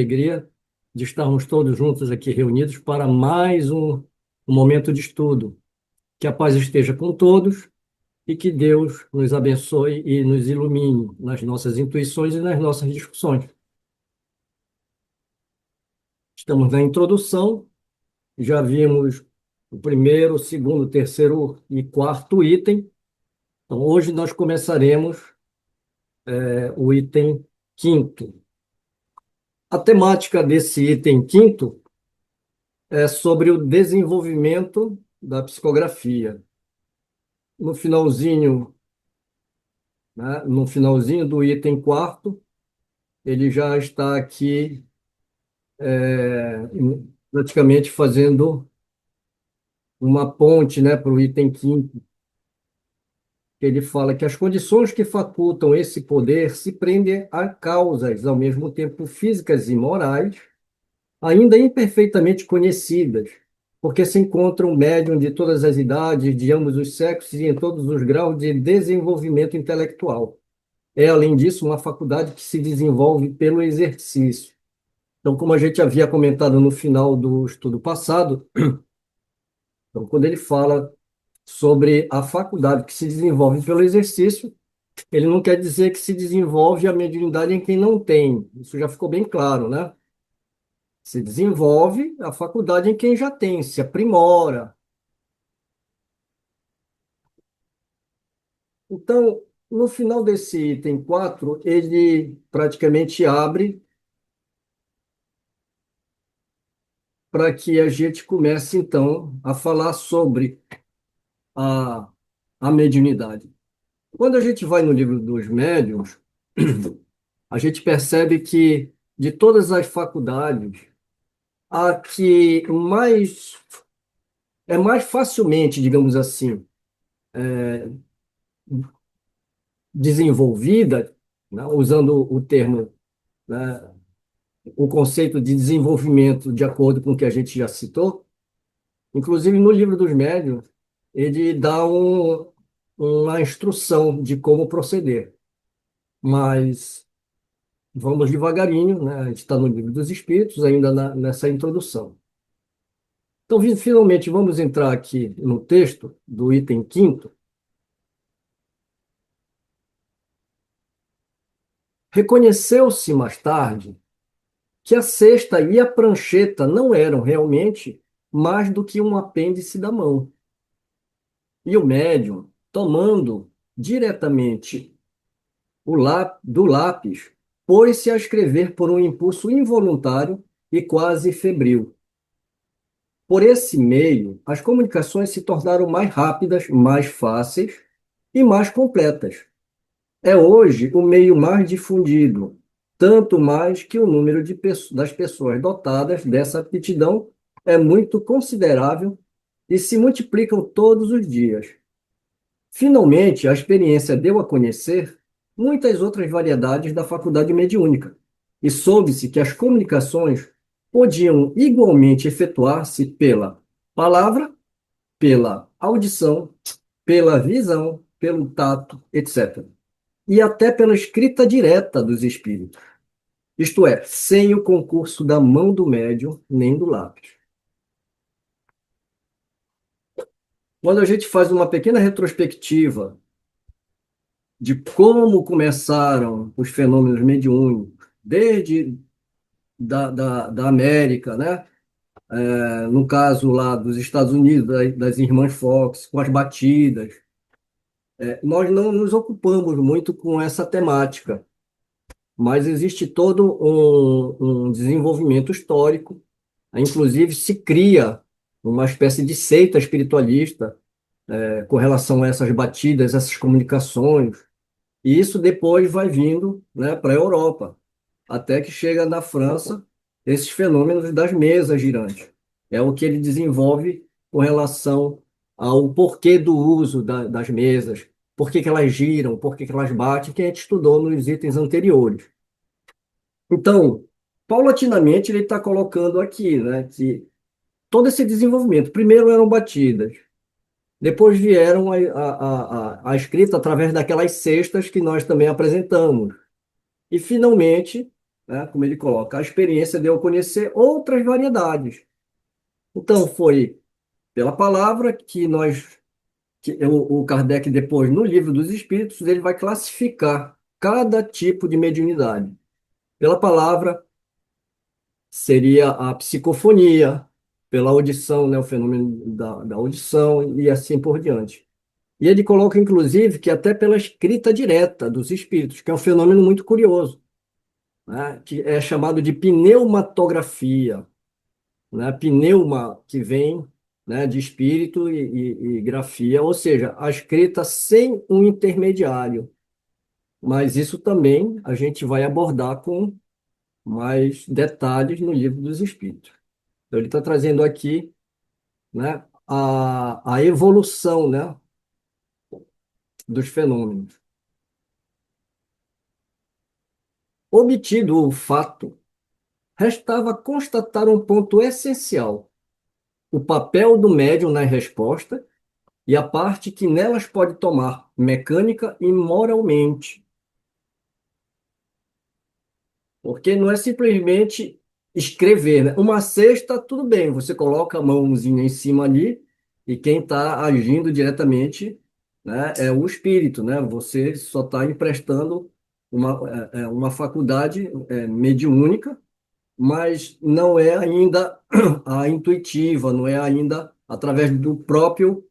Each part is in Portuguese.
alegria de estarmos todos juntos aqui reunidos para mais um momento de estudo. Que a paz esteja com todos e que Deus nos abençoe e nos ilumine nas nossas intuições e nas nossas discussões. Estamos na introdução, já vimos o primeiro, segundo, terceiro e quarto item. Então, hoje nós começaremos o item quinto. A temática desse item quinto é sobre o desenvolvimento da psicografia. No finalzinho, né, no finalzinho do item quarto, ele já está aqui praticamente fazendo uma ponte, né, para o item quinto, que ele fala que as condições que facultam esse poder se prendem a causas, ao mesmo tempo físicas e morais, ainda imperfeitamente conhecidas, porque se encontram médium de todas as idades, de ambos os sexos e em todos os graus de desenvolvimento intelectual. É, além disso, uma faculdade que se desenvolve pelo exercício. Então, como a gente havia comentado no final do estudo passado, então, quando ele fala sobre a faculdade que se desenvolve pelo exercício, ele não quer dizer que se desenvolve a mediunidade em quem não tem. Isso já ficou bem claro, né? Se desenvolve a faculdade em quem já tem, se aprimora. Então, no final desse item 4, ele praticamente abre para que a gente comece, então, a falar sobre a, a mediunidade. Quando a gente vai no livro dos médiuns, a gente percebe que de todas as faculdades, a que mais facilmente, digamos assim, desenvolvida, né, usando o termo, né, o conceito de desenvolvimento de acordo com o que a gente já citou, inclusive no livro dos médiuns, ele dá uma instrução de como proceder. Mas vamos devagarinho, né? A gente está no livro dos Espíritos, ainda nessa introdução. Então, finalmente, vamos entrar aqui no texto do item quinto. Reconheceu-se mais tarde que a cesta e a prancheta não eram realmente mais do que um apêndice da mão. E o médium, tomando diretamente do lápis, pôs-se a escrever por um impulso involuntário e quase febril. Por esse meio, as comunicações se tornaram mais rápidas, mais fáceis e mais completas. É hoje o meio mais difundido, tanto mais que o número das pessoas dotadas dessa aptidão é muito considerável e se multiplicam todos os dias. Finalmente, a experiência deu a conhecer muitas outras variedades da faculdade mediúnica, e soube-se que as comunicações podiam igualmente efetuar-se pela palavra, pela audição, pela visão, pelo tato, etc. E até pela escrita direta dos espíritos, isto é, sem o concurso da mão do médium nem do lápis. Quando a gente faz uma pequena retrospectiva de como começaram os fenômenos mediúnicos, desde da América, né? No caso lá dos Estados Unidos, das irmãs Fox, com as batidas, nós não nos ocupamos muito com essa temática, mas existe todo um desenvolvimento histórico, inclusive se cria uma espécie de seita espiritualista com relação a essas batidas, essas comunicações, e isso depois vai vindo, né, para a Europa, até que chega na França esses fenômenos das mesas girantes. É o que ele desenvolve com relação ao porquê do uso das mesas, por que que elas giram, por que que elas batem, que a gente estudou nos itens anteriores. Então, paulatinamente, ele está colocando aqui, né, que todo esse desenvolvimento, primeiro eram batidas, depois vieram a escrita através daquelas cestas que nós também apresentamos. E, finalmente, né? Como ele coloca, a experiência deu a conhecer outras variedades. Então, foi pela palavra que o Kardec depois, no Livro dos Espíritos, ele vai classificar cada tipo de mediunidade. Pela palavra, seria a psicofonia, pela audição, né, o fenômeno da audição e assim por diante. E ele coloca, inclusive, que até pela escrita direta dos espíritos, que é um fenômeno muito curioso, né, que é chamado de pneumatografia, né, pneuma, que vem, né, de espírito e grafia, ou seja, a escrita sem um intermediário. Mas isso também a gente vai abordar com mais detalhes no Livro dos Espíritos. Então, ele está trazendo aqui, né, a evolução, né, dos fenômenos. Obtido o fato, restava constatar um ponto essencial: o papel do médium na resposta e a parte que nelas pode tomar, mecânica e moralmente. Porque não é simplesmente escrever, né? Uma cesta, tudo bem, você coloca a mãozinha em cima ali e quem está agindo diretamente, né, é o espírito, né? Você só está emprestando uma faculdade mediúnica, mas não é ainda a intuitiva, não é ainda através do próprio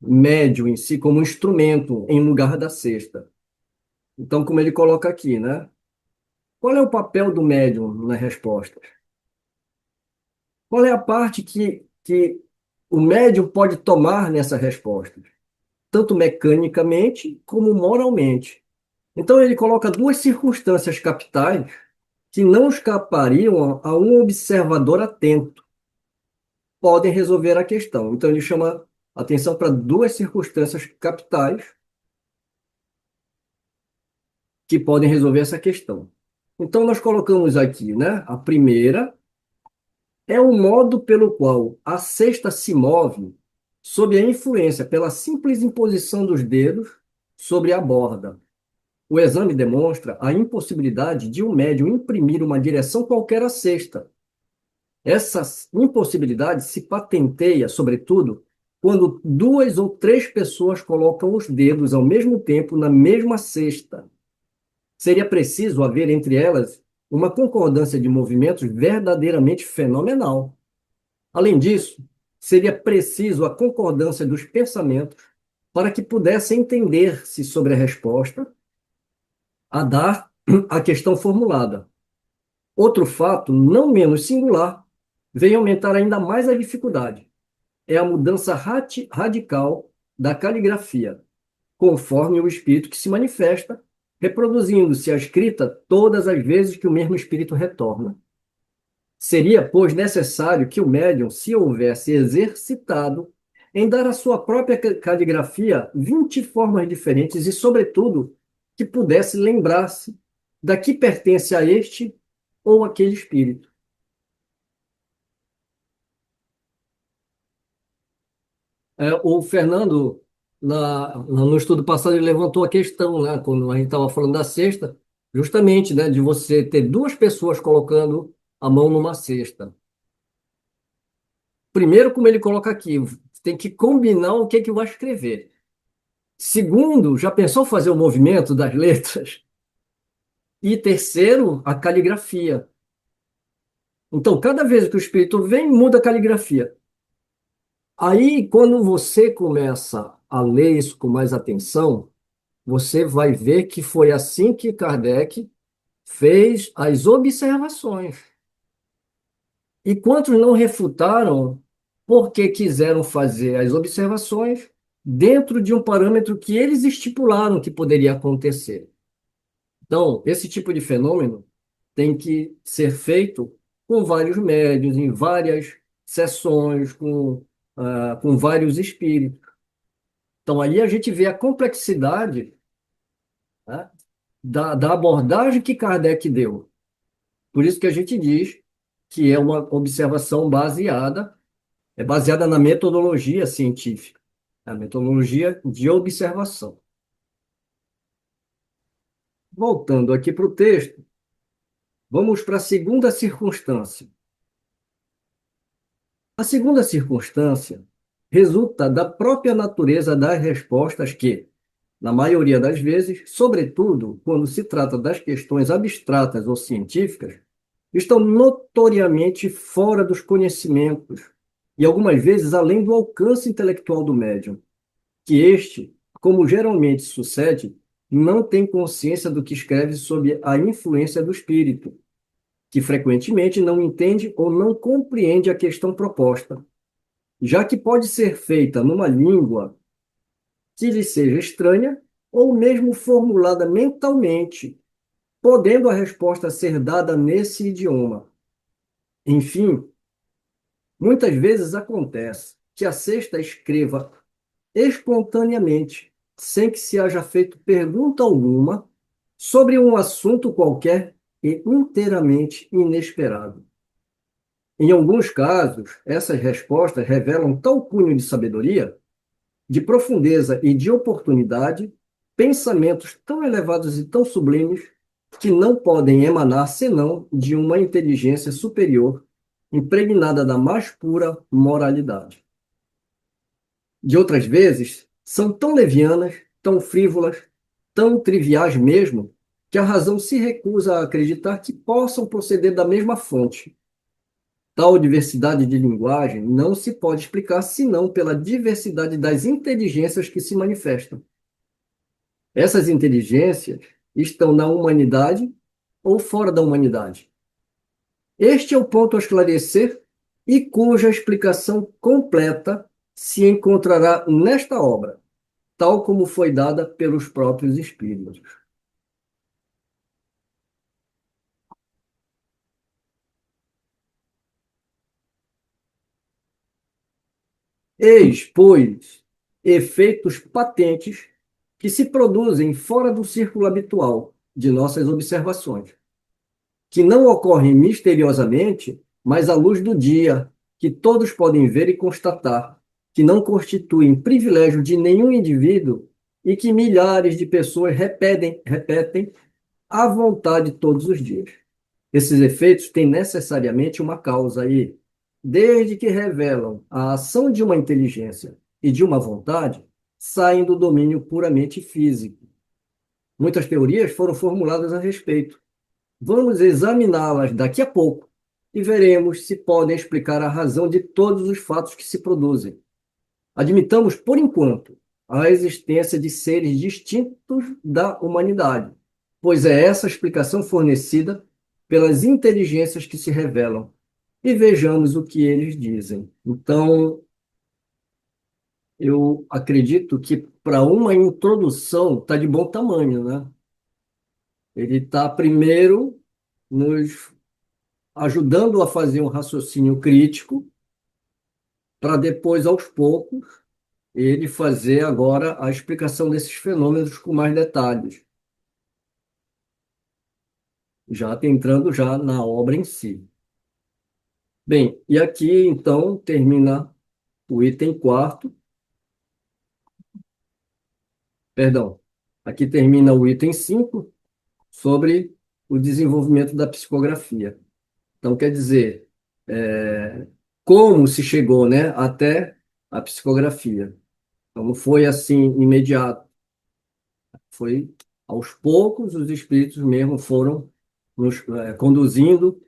médium em si como instrumento em lugar da cesta. Então, como ele coloca aqui, né? Qual é o papel do médium na resposta? Qual é a parte que o médium pode tomar nessa resposta? Tanto mecanicamente como moralmente. Então, ele coloca duas circunstâncias capitais que não escapariam a um observador atento, podem resolver a questão. Então, ele chama atenção para duas circunstâncias capitais que podem resolver essa questão. Então, nós colocamos aqui, né? A primeira é o modo pelo qual a cesta se move sob a influência pela simples imposição dos dedos sobre a borda. O exame demonstra a impossibilidade de um médium imprimir uma direção qualquer à cesta. Essa impossibilidade se patenteia, sobretudo, quando duas ou três pessoas colocam os dedos ao mesmo tempo na mesma cesta. Seria preciso haver entre elas uma concordância de movimentos verdadeiramente fenomenal. Além disso, seria preciso a concordância dos pensamentos para que pudesse entender-se sobre a resposta a dar à questão formulada. Outro fato, não menos singular, vem aumentar ainda mais a dificuldade. É a mudança radical da caligrafia, conforme o espírito que se manifesta, reproduzindo-se a escrita todas as vezes que o mesmo espírito retorna. Seria, pois, necessário que o médium se houvesse exercitado em dar à sua própria caligrafia 20 formas diferentes e, sobretudo, que pudesse lembrar-se da que pertence a este ou aquele espírito. O Fernando, no estudo passado, ele levantou a questão, né, quando a gente estava falando da cesta, justamente, né, de você ter duas pessoas colocando a mão numa cesta. Primeiro, como ele coloca aqui, tem que combinar o que vai escrever. Segundo, já pensou fazer o movimento das letras? E terceiro, a caligrafia. Então, cada vez que o espírito vem, muda a caligrafia. Aí, quando você começa a ler isso com mais atenção, você vai ver que foi assim que Kardec fez as observações. E quantos não refutaram porque quiseram fazer as observações dentro de um parâmetro que eles estipularam que poderia acontecer? Então, esse tipo de fenômeno tem que ser feito com vários médiuns, em várias sessões, com vários espíritos. Então, aí a gente vê a complexidade, né, da abordagem que Kardec deu. Por isso que a gente diz que é uma observação baseada na metodologia científica, a metodologia de observação. Voltando aqui para o texto, vamos para a segunda circunstância. A segunda circunstância resulta da própria natureza das respostas que, na maioria das vezes, sobretudo quando se trata das questões abstratas ou científicas, estão notoriamente fora dos conhecimentos e algumas vezes além do alcance intelectual do médium, que este, como geralmente sucede, não tem consciência do que escreve sob a influência do espírito, que frequentemente não entende ou não compreende a questão proposta, já que pode ser feita numa língua que lhe seja estranha ou mesmo formulada mentalmente, podendo a resposta ser dada nesse idioma. Enfim, muitas vezes acontece que a cesta escreva espontaneamente, sem que se haja feito pergunta alguma, sobre um assunto qualquer e inteiramente inesperado. Em alguns casos, essas respostas revelam tal cunho de sabedoria, de profundeza e de oportunidade, pensamentos tão elevados e tão sublimes, que não podem emanar senão de uma inteligência superior, impregnada da mais pura moralidade. De outras vezes, são tão levianas, tão frívolas, tão triviais mesmo, que a razão se recusa a acreditar que possam proceder da mesma fonte. Tal diversidade de linguagem não se pode explicar senão pela diversidade das inteligências que se manifestam. Essas inteligências estão na humanidade ou fora da humanidade. Este é o ponto a esclarecer e cuja explicação completa se encontrará nesta obra, tal como foi dada pelos próprios espíritos. Eis, pois, efeitos patentes que se produzem fora do círculo habitual de nossas observações, que não ocorrem misteriosamente, mas à luz do dia, que todos podem ver e constatar, que não constituem privilégio de nenhum indivíduo e que milhares de pessoas repetem à vontade todos os dias. Esses efeitos têm necessariamente uma causa e, desde que revelam a ação de uma inteligência e de uma vontade, saem do domínio puramente físico. Muitas teorias foram formuladas a respeito. Vamos examiná-las daqui a pouco e veremos se podem explicar a razão de todos os fatos que se produzem. Admitamos, por enquanto, a existência de seres distintos da humanidade, pois é essa a explicação fornecida pelas inteligências que se revelam. E vejamos o que eles dizem. Então, eu acredito que para uma introdução está de bom tamanho, né? Ele está primeiro nos ajudando a fazer um raciocínio crítico, para depois, aos poucos, ele fazer agora a explicação desses fenômenos com mais detalhes, já entrando já na obra em si. Bem, e aqui então termina o item quarto, perdão, aqui termina o item 5 sobre o desenvolvimento da psicografia. Então, quer dizer, como se chegou, né, até a psicografia. Então, não foi assim imediato, foi aos poucos os espíritos mesmo foram nos conduzindo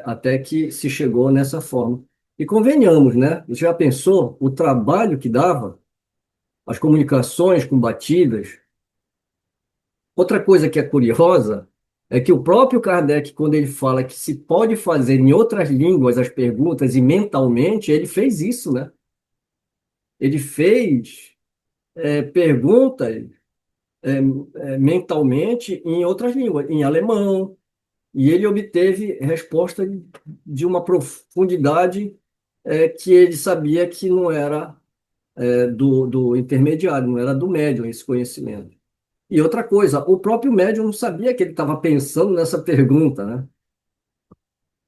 até que se chegou nessa forma. E convenhamos, né? Você já pensou o trabalho que dava, as comunicações com batidas? Outra coisa que é curiosa é que o próprio Kardec, quando ele fala que se pode fazer em outras línguas as perguntas e mentalmente, ele fez isso, né? Ele fez perguntas mentalmente em outras línguas, em alemão, e ele obteve resposta de uma profundidade que ele sabia que não era do intermediário, não era do médium esse conhecimento. E outra coisa, o próprio médium não sabia que ele estava pensando nessa pergunta, né?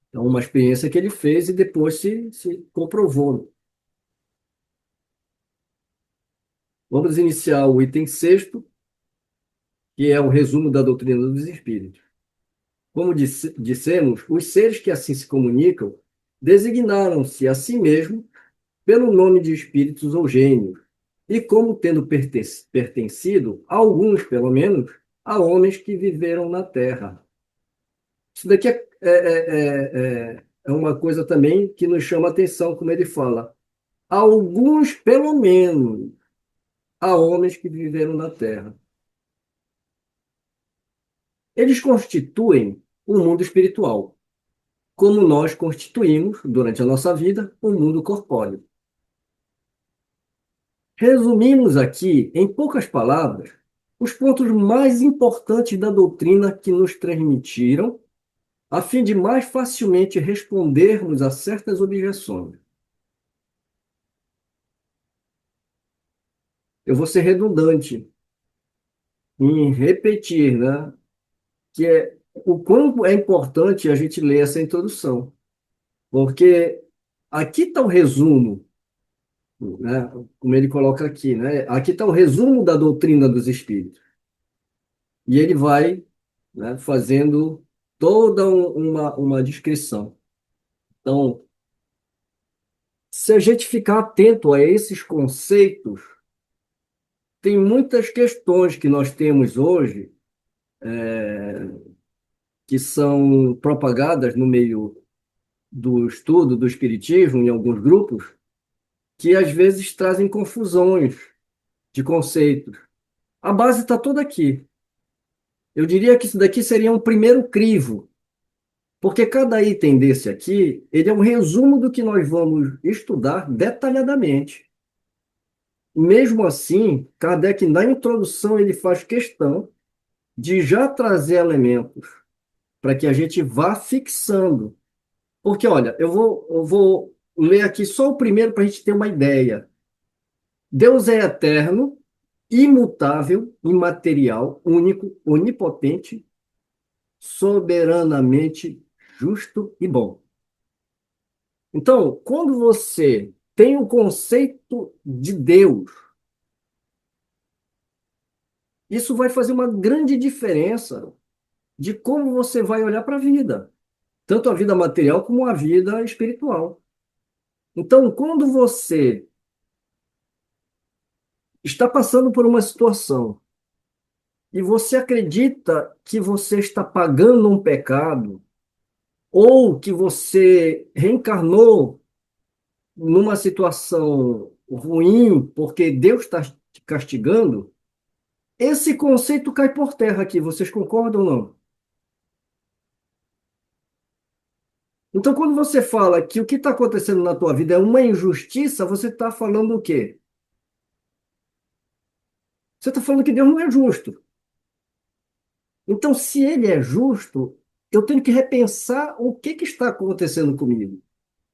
Então, uma experiência que ele fez e depois se comprovou. Vamos iniciar o item sexto, que é o resumo da doutrina dos espíritos. Como dissemos, os seres que assim se comunicam designaram-se a si mesmos pelo nome de espíritos ou gênios, e como tendo pertencido, alguns pelo menos, a homens que viveram na Terra. Isso daqui é uma coisa também que nos chama a atenção, como ele fala. Alguns, pelo menos, a homens que viveram na Terra. Eles constituem o mundo espiritual, como nós constituímos, durante a nossa vida, o mundo corpóreo. Resumimos aqui, em poucas palavras, os pontos mais importantes da doutrina que nos transmitiram, a fim de mais facilmente respondermos a certas objeções. Eu vou ser redundante em repetir, né, que é o quanto é importante a gente ler essa introdução, porque aqui está o resumo, né, como ele coloca aqui, né, aqui está o resumo da doutrina dos espíritos. E ele vai, né, fazendo toda uma descrição. Então, se a gente ficar atento a esses conceitos, tem muitas questões que nós temos hoje que são propagadas no meio do estudo do espiritismo em alguns grupos, que às vezes trazem confusões de conceitos. A base está toda aqui. Eu diria que isso daqui seria um primeiro crivo, porque cada item desse aqui, ele é um resumo do que nós vamos estudar detalhadamente. Mesmo assim, Kardec, na introdução, ele faz questão de já trazer elementos para que a gente vá fixando. Porque, olha, eu vou ler aqui só o primeiro para a gente ter uma ideia. Deus é eterno, imutável, imaterial, único, onipotente, soberanamente justo e bom. Então, quando você tem o conceito de Deus, isso vai fazer uma grande diferença de como você vai olhar para a vida, tanto a vida material como a vida espiritual. Então, quando você está passando por uma situação e você acredita que você está pagando um pecado, ou que você reencarnou numa situação ruim porque Deus está te castigando, esse conceito cai por terra aqui. Vocês concordam ou não? Então, quando você fala que o que está acontecendo na tua vida é uma injustiça, você está falando o quê? Você está falando que Deus não é justo. Então, se ele é justo, eu tenho que repensar o que está acontecendo comigo.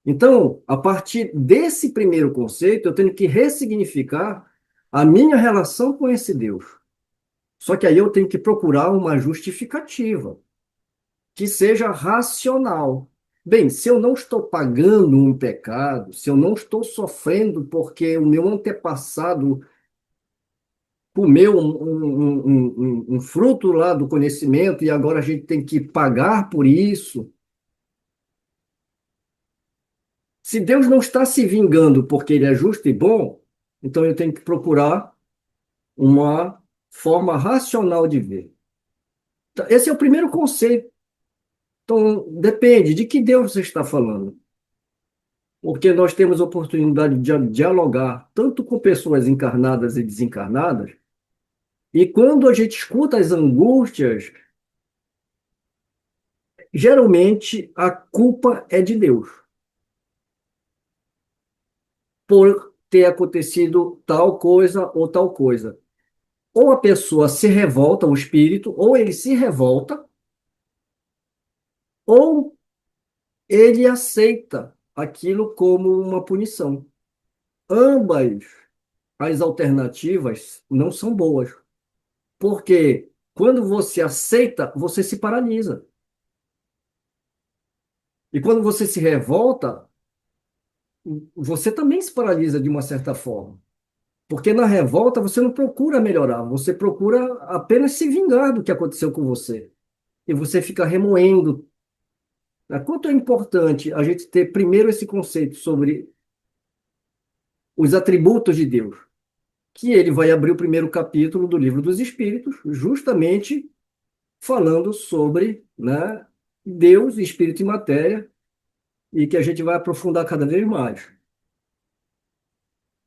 Então, a partir desse primeiro conceito, eu tenho que ressignificar a minha relação com esse Deus. Só que aí eu tenho que procurar uma justificativa que seja racional. Bem, se eu não estou pagando um pecado, se eu não estou sofrendo porque o meu antepassado comeu um fruto lá do conhecimento e agora a gente tem que pagar por isso. Se Deus não está se vingando porque ele é justo e bom, então eu tenho que procurar uma forma racional de ver. Então, esse é o primeiro conceito. Então, depende de que Deus você está falando. Porque nós temos oportunidade de dialogar tanto com pessoas encarnadas e desencarnadas, e quando a gente escuta as angústias, geralmente a culpa é de Deus por ter acontecido tal coisa ou tal coisa. Ou a pessoa se revolta, o espírito, ou ele se revolta, ou ele aceita aquilo como uma punição. Ambas as alternativas não são boas, porque quando você aceita, você se paralisa. E quando você se revolta, você também se paralisa de uma certa forma. Porque na revolta você não procura melhorar, você procura apenas se vingar do que aconteceu com você. E você fica remoendo. Né? Quanto é importante a gente ter primeiro esse conceito sobre os atributos de Deus, que ele vai abrir o primeiro capítulo do Livro dos Espíritos, justamente falando sobre, né, Deus, espírito e matéria, e que a gente vai aprofundar cada vez mais.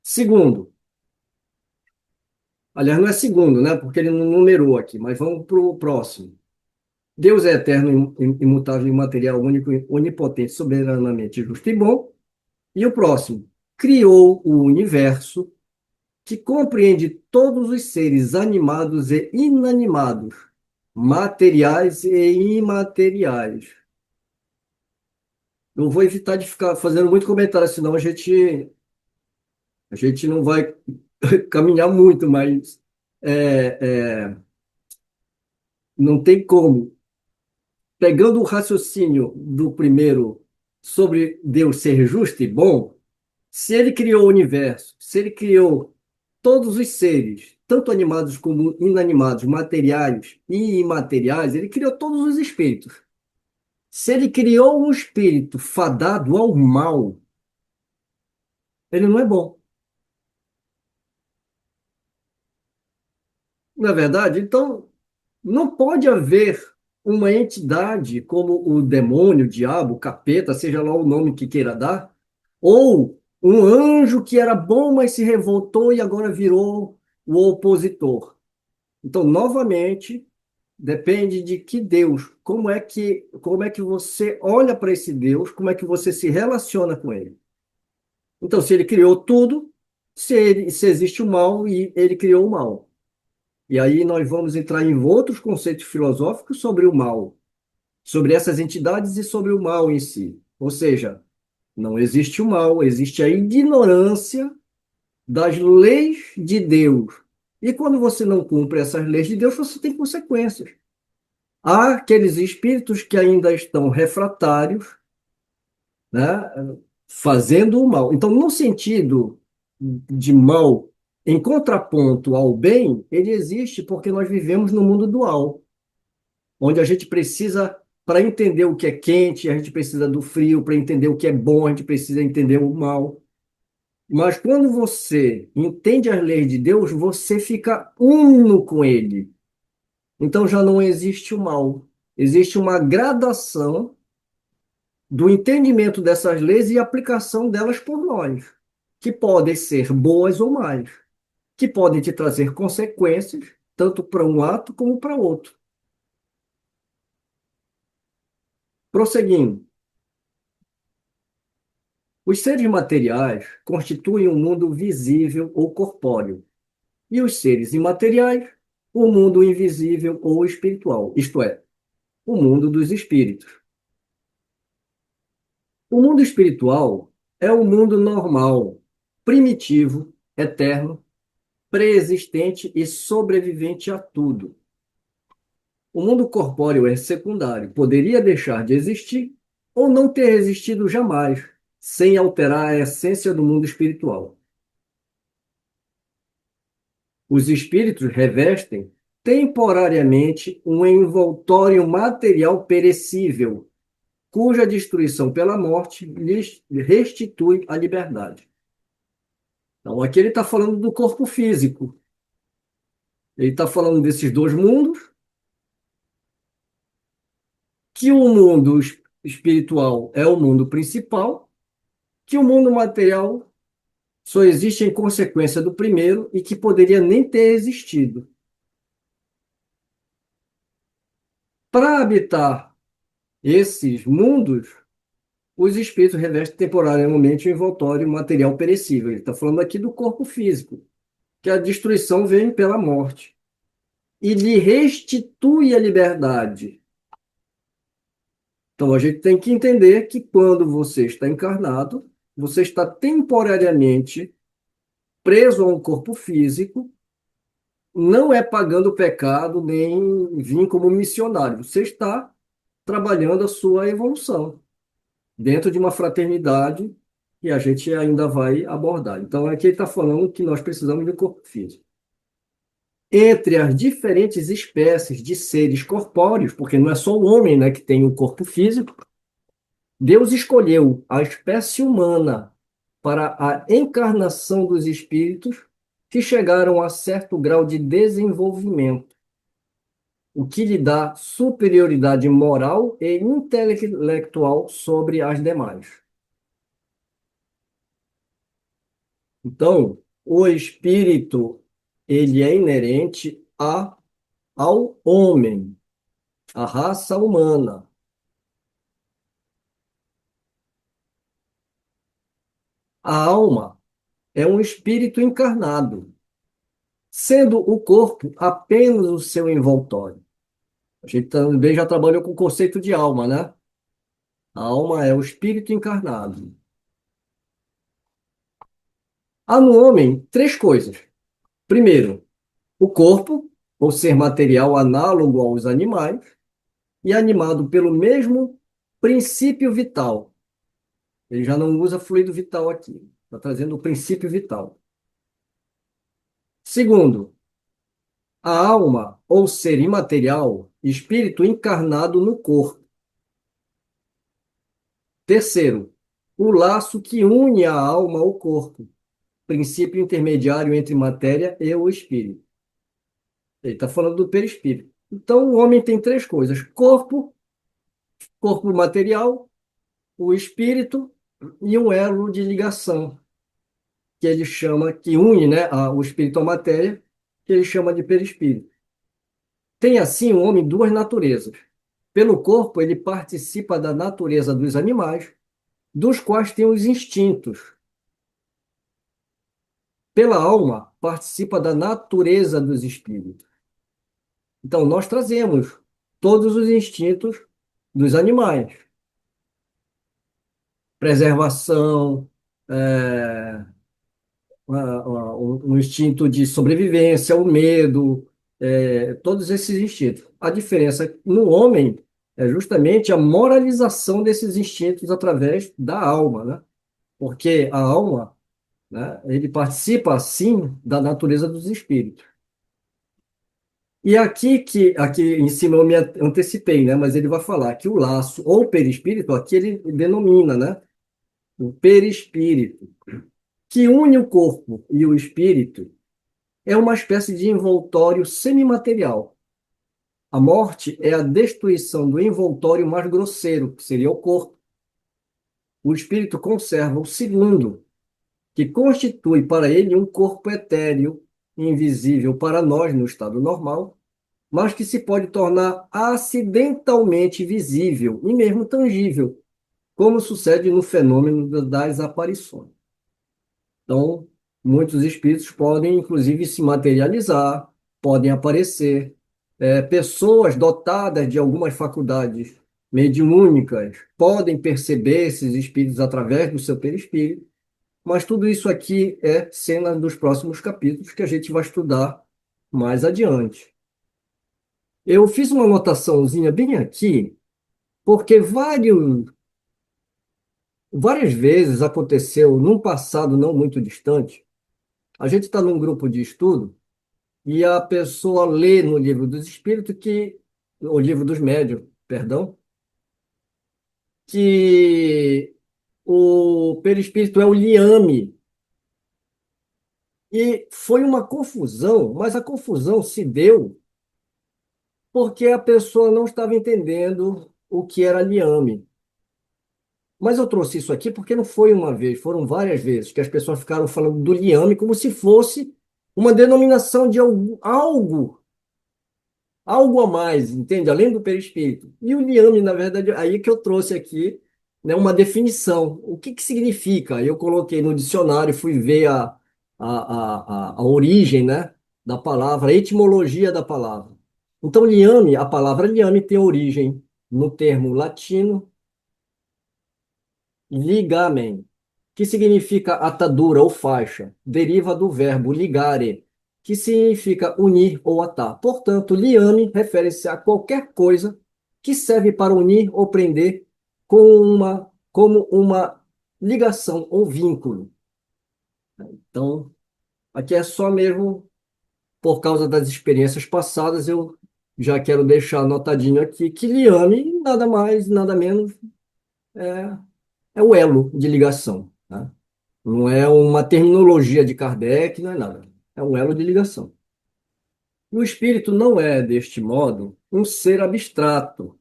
Segundo, aliás, não é segundo, né, porque ele não numerou aqui, mas vamos para o próximo. Deus é eterno, imutável, imaterial, único, onipotente, soberanamente justo e bom. E o próximo, criou o universo que compreende todos os seres animados e inanimados, materiais e imateriais. Não vou evitar de ficar fazendo muito comentário, senão a gente não vai caminhar muito, mas não tem como. Pegando o raciocínio do primeiro sobre Deus ser justo e bom, se ele criou o universo, se ele criou todos os seres, tanto animados como inanimados, materiais e imateriais, ele criou todos os espíritos. Se ele criou um espírito fadado ao mal, ele não é bom. Na verdade, então, não pode haver uma entidade como o demônio, o diabo, o capeta, seja lá o nome que queira dar, ou um anjo que era bom, mas se revoltou e agora virou o opositor. Então, novamente, depende de que Deus, como é que você olha para esse Deus, como é que você se relaciona com ele. Então, se ele criou tudo, se existe o mal e ele criou o mal. E aí nós vamos entrar em outros conceitos filosóficos sobre o mal, sobre essas entidades e sobre o mal em si. Ou seja, não existe o mal, existe a ignorância das leis de Deus. E quando você não cumpre essas leis de Deus, você tem consequências. Há aqueles espíritos que ainda estão refratários, né, fazendo o mal. Então, no sentido de mal em contraponto ao bem, ele existe porque nós vivemos no mundo dual, onde a gente precisa, para entender o que é quente, a gente precisa do frio, para entender o que é bom, a gente precisa entender o mal. Mas quando você entende as leis de Deus, você fica uno com ele. Então já não existe o mal. Existe uma gradação do entendimento dessas leis e aplicação delas por nós, que podem ser boas ou más, que podem te trazer consequências, tanto para um ato como para outro. Prosseguindo, os seres materiais constituem um mundo visível ou corpóreo, e os seres imateriais, o mundo invisível ou espiritual, isto é, o mundo dos espíritos. O mundo espiritual é o mundo normal, primitivo, eterno, pré-existente e sobrevivente a tudo. O mundo corpóreo é secundário, poderia deixar de existir ou não ter existido jamais, sem alterar a essência do mundo espiritual. Os espíritos revestem temporariamente um envoltório material perecível, cuja destruição pela morte lhes restitui a liberdade. Então, aqui ele está falando do corpo físico. Ele está falando desses dois mundos, que o mundo espiritual é o mundo principal, que o mundo material só existe em consequência do primeiro e que poderia nem ter existido. Para habitar esses mundos, os espíritos revestem temporariamente o envoltório material perecível. Ele está falando aqui do corpo físico, que a destruição vem pela morte e lhe restitui a liberdade. Então a gente tem que entender que quando você está encarnado, você está temporariamente preso a um corpo físico, não é pagando o pecado nem vir como missionário. Você está trabalhando a sua evolução dentro de uma fraternidade e a gente ainda vai abordar. Então, aqui ele está falando que nós precisamos de um corpo físico. Entre as diferentes espécies de seres corpóreos, porque não é só o homem, né, que tem um corpo físico, Deus escolheu a espécie humana para a encarnação dos espíritos que chegaram a certo grau de desenvolvimento, o que lhe dá superioridade moral e intelectual sobre as demais. Então, o espírito, ele é inerente ao homem, à raça humana. A alma é um espírito encarnado, sendo o corpo apenas o seu envoltório. A gente também já trabalhou com o conceito de alma, né? A alma é o espírito encarnado. Há no homem três coisas. Primeiro, o corpo, ou ser material análogo aos animais, e animado pelo mesmo princípio vital. Ele já não usa fluido vital aqui, está trazendo o princípio vital. Segundo, a alma, ou ser imaterial, espírito encarnado no corpo. Terceiro, o laço que une a alma ao corpo, princípio intermediário entre matéria e o espírito. Ele está falando do perispírito. Então, o homem tem três coisas: corpo, corpo material, o espírito e um elo de ligação, que ele chama, que une, né, o espírito à matéria, que ele chama de perispírito. Tem assim o homem duas naturezas. Pelo corpo, ele participa da natureza dos animais, dos quais tem os instintos. Pela alma, participa da natureza dos espíritos. Então, nós trazemos todos os instintos dos animais. Preservação, é, um instinto de sobrevivência, o medo, todos esses instintos. A diferença no homem é justamente a moralização desses instintos através da alma, né? Porque a alma, né, ele participa, assim, da natureza dos espíritos. E aqui em cima eu me antecipei, né? Mas ele vai falar que o laço ou perispírito, aqui ele denomina, né? O perispírito, que une o corpo e o espírito, é uma espécie de envoltório semimaterial. A morte é a destruição do envoltório mais grosseiro, que seria o corpo. O espírito conserva o segundo, que constitui para ele um corpo etéreo, invisível para nós no estado normal, mas que se pode tornar acidentalmente visível e mesmo tangível, como sucede no fenômeno das aparições. Então, muitos espíritos podem, inclusive, se materializar, podem aparecer. Pessoas dotadas de algumas faculdades mediúnicas podem perceber esses espíritos através do seu perispírito, mas tudo isso aqui é cena dos próximos capítulos que a gente vai estudar mais adiante. Eu fiz uma anotaçãozinha bem aqui, porque várias vezes aconteceu, num passado não muito distante, a gente está num grupo de estudo e a pessoa lê no livro dos espíritos o livro dos médiuns, perdão, que o perispírito é o liame. E foi uma confusão, mas a confusão se deu porque a pessoa não estava entendendo o que era liame. Mas eu trouxe isso aqui porque não foi uma vez, foram várias vezes que as pessoas ficaram falando do liame como se fosse uma denominação de algo a mais, entende? Além do perispírito. E o liame, na verdade, aí que eu trouxe aqui, né, uma definição. O que que significa? Eu coloquei no dicionário, fui ver a origem, né, da palavra, a etimologia da palavra. Então, liame, a palavra liame tem origem no termo latino ligamen, que significa atadura ou faixa, deriva do verbo ligare, que significa unir ou atar. Portanto, liame refere-se a qualquer coisa que serve para unir ou prender como uma ligação ou vínculo. Então, aqui é só mesmo por causa das experiências passadas, eu já quero deixar anotadinho aqui que liame nada mais, nada menos é, é o elo de ligação, tá? Não é uma terminologia de Kardec, não é nada. É um elo de ligação. O espírito não é, deste modo, um ser abstrato,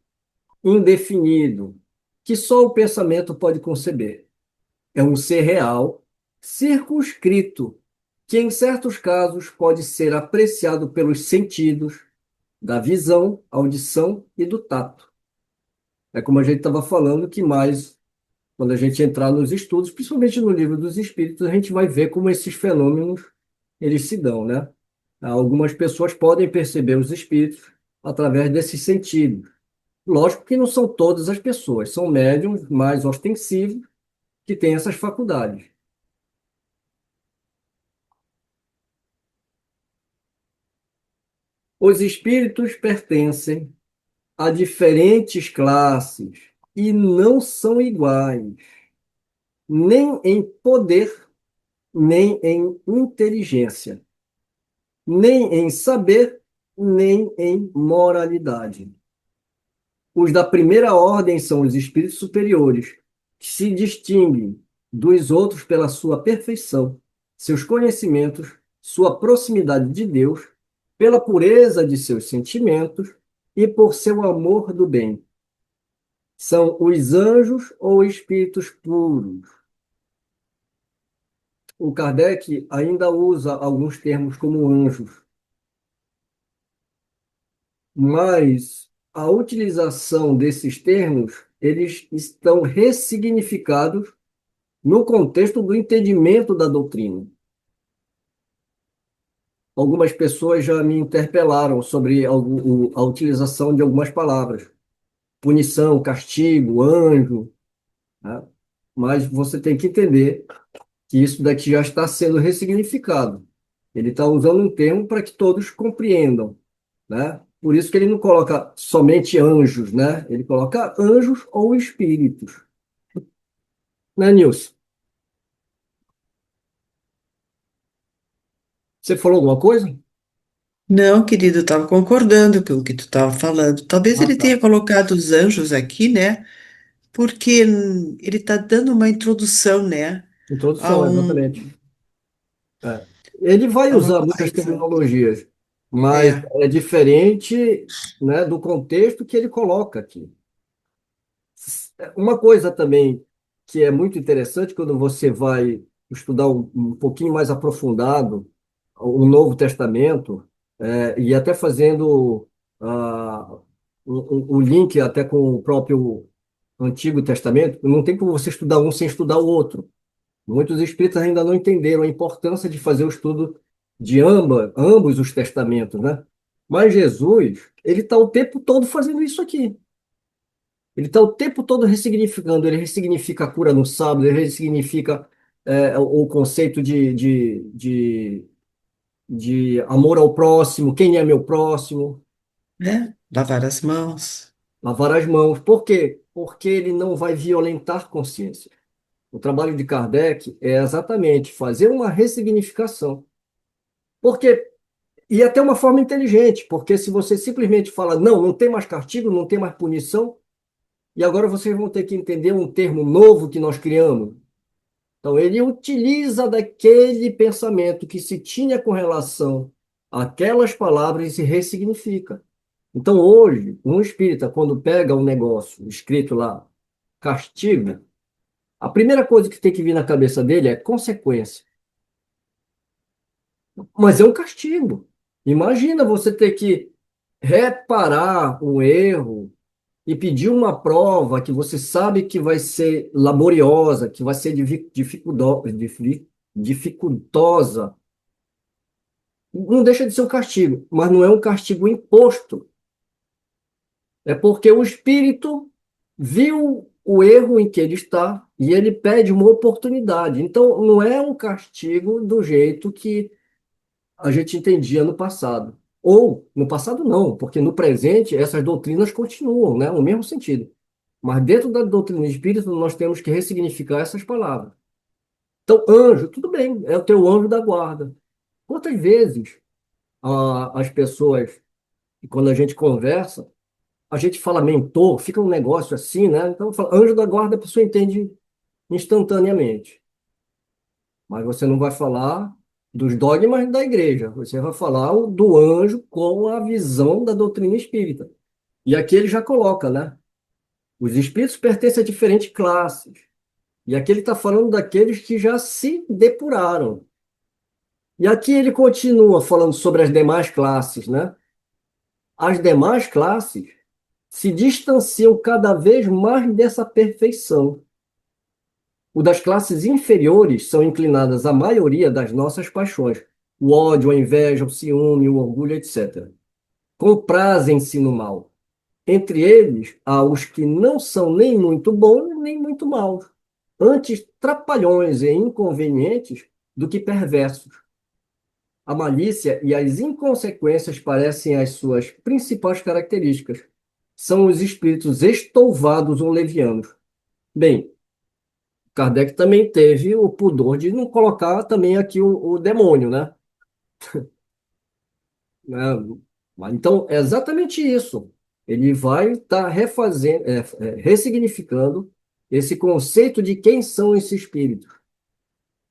indefinido, que só o pensamento pode conceber. É um ser real, circunscrito, que em certos casos pode ser apreciado pelos sentidos, da visão, audição e do tato. É como a gente estava falando que mais, quando a gente entrar nos estudos, principalmente no livro dos espíritos, a gente vai ver como esses fenômenos eles se dão, né? Algumas pessoas podem perceber os espíritos através desses sentidos. Lógico que não são todas as pessoas, são médiums mais ostensivos que têm essas faculdades. Os espíritos pertencem a diferentes classes e não são iguais, nem em poder, nem em inteligência, nem em saber, nem em moralidade. Os da primeira ordem são os espíritos superiores, que se distinguem dos outros pela sua perfeição, seus conhecimentos, sua proximidade de Deus, pela pureza de seus sentimentos e por seu amor do bem. São os anjos ou espíritos puros. O Kardec ainda usa alguns termos como anjos, mas a utilização desses termos, eles estão ressignificados no contexto do entendimento da doutrina. Algumas pessoas já me interpelaram sobre a utilização de algumas palavras. Punição, castigo, anjo, né? Mas você tem que entender que isso daqui já está sendo ressignificado. Ele está usando um termo para que todos compreendam, né? Por isso que ele não coloca somente anjos, né? Ele coloca anjos ou espíritos, né, Nilson? Você falou alguma coisa? Não, querido, eu estava concordando com o que tu estava falando. Talvez Ah, ele tá. tenha colocado os anjos aqui, né? Porque ele está dando uma introdução, né? A Introdução, um, exatamente. É. Ele vai a uma usar muitas concepção. terminologias, mas É, é diferente, né, do contexto que ele coloca aqui. Uma coisa também que é muito interessante quando você vai estudar um pouquinho mais aprofundado o Novo Testamento, e até fazendo o link até com o próprio Antigo Testamento, não tem como você estudar um sem estudar o outro. Muitos espíritas ainda não entenderam a importância de fazer o estudo de ambos os testamentos, né? Mas Jesus, ele está o tempo todo fazendo isso aqui. Ele está o tempo todo ressignificando. Ele ressignifica a cura no sábado, ele ressignifica o conceito de amor ao próximo, quem é meu próximo, né? Lavar as mãos. lavar as mãos. Por quê? Porque ele não vai violentar consciência. O trabalho de Kardec é exatamente fazer uma ressignificação. Porque e até uma forma inteligente, porque se você simplesmente fala, não, não tem mais castigo, não tem mais punição, e agora vocês vão ter que entender um termo novo que nós criamos. Então, ele utiliza daquele pensamento que se tinha com relação àquelas palavras e se ressignifica. Então, hoje, um espírita, quando pega um negócio escrito lá, castigo, a primeira coisa que tem que vir na cabeça dele é consequência. Mas é um castigo. Imagina você ter que reparar um erro e pedir uma prova que você sabe que vai ser laboriosa, que vai ser dificultosa. Não deixa de ser um castigo, mas não é um castigo imposto. É porque o espírito viu o erro em que ele está e ele pede uma oportunidade. Então, não é um castigo do jeito que a gente entendia no passado. Ou, no passado não, porque no presente essas doutrinas continuam, né, no mesmo sentido. Mas dentro da doutrina espírita, nós temos que ressignificar essas palavras. Então, anjo, tudo bem, é o teu anjo da guarda. Quantas vezes as pessoas, quando a gente conversa, a gente fala mentor, fica um negócio assim, né? Então, fala, anjo da guarda, a pessoa entende instantaneamente. Mas você não vai falar dos dogmas da igreja, você vai falar do anjo com a visão da doutrina espírita. E aqui ele já coloca, né? Os espíritos pertencem a diferentes classes. E aqui ele está falando daqueles que já se depuraram. E aqui ele continua falando sobre as demais classes, né? As demais classes se distanciam cada vez mais dessa perfeição. O das classes inferiores são inclinadas à maioria das nossas paixões, o ódio, a inveja, o ciúme, o orgulho, etc. Comprazem-se no mal. Entre eles, há os que não são nem muito bons nem muito maus, antes trapalhões e inconvenientes do que perversos. A malícia e as inconsequências parecem as suas principais características. São os espíritos estouvados ou levianos. Bem, Kardec também teve o pudor de não colocar também aqui o demônio, né? Né? Mas, então, é exatamente isso. Ele vai estar refazendo, ressignificando esse conceito de quem são esses espíritos.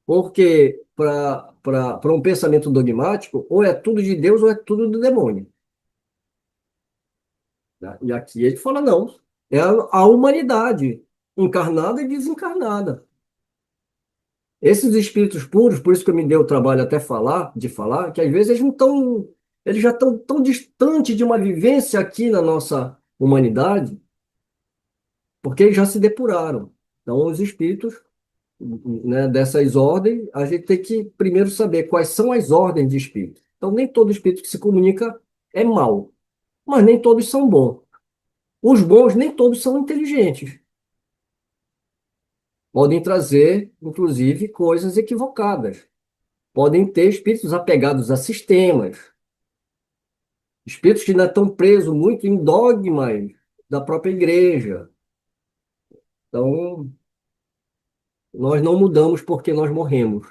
Porque para um pensamento dogmático, ou é tudo de Deus ou é tudo do demônio. Né? E aqui ele fala, não, é a humanidade, encarnada e desencarnada. Esses espíritos puros, por isso que eu me dei o trabalho até de falar, que às vezes eles não estão, eles já estão tão distantes de uma vivência aqui na nossa humanidade, porque eles já se depuraram. Então, os espíritos, né, dessas ordens, a gente tem que primeiro saber quais são as ordens de espírito. Então, nem todo espírito que se comunica é mau, mas nem todos são bons. Os bons nem todos são inteligentes. Podem trazer, inclusive, coisas equivocadas. Podem ter espíritos apegados a sistemas, espíritos que ainda estão presos muito em dogmas da própria igreja. Então, nós não mudamos porque nós morremos.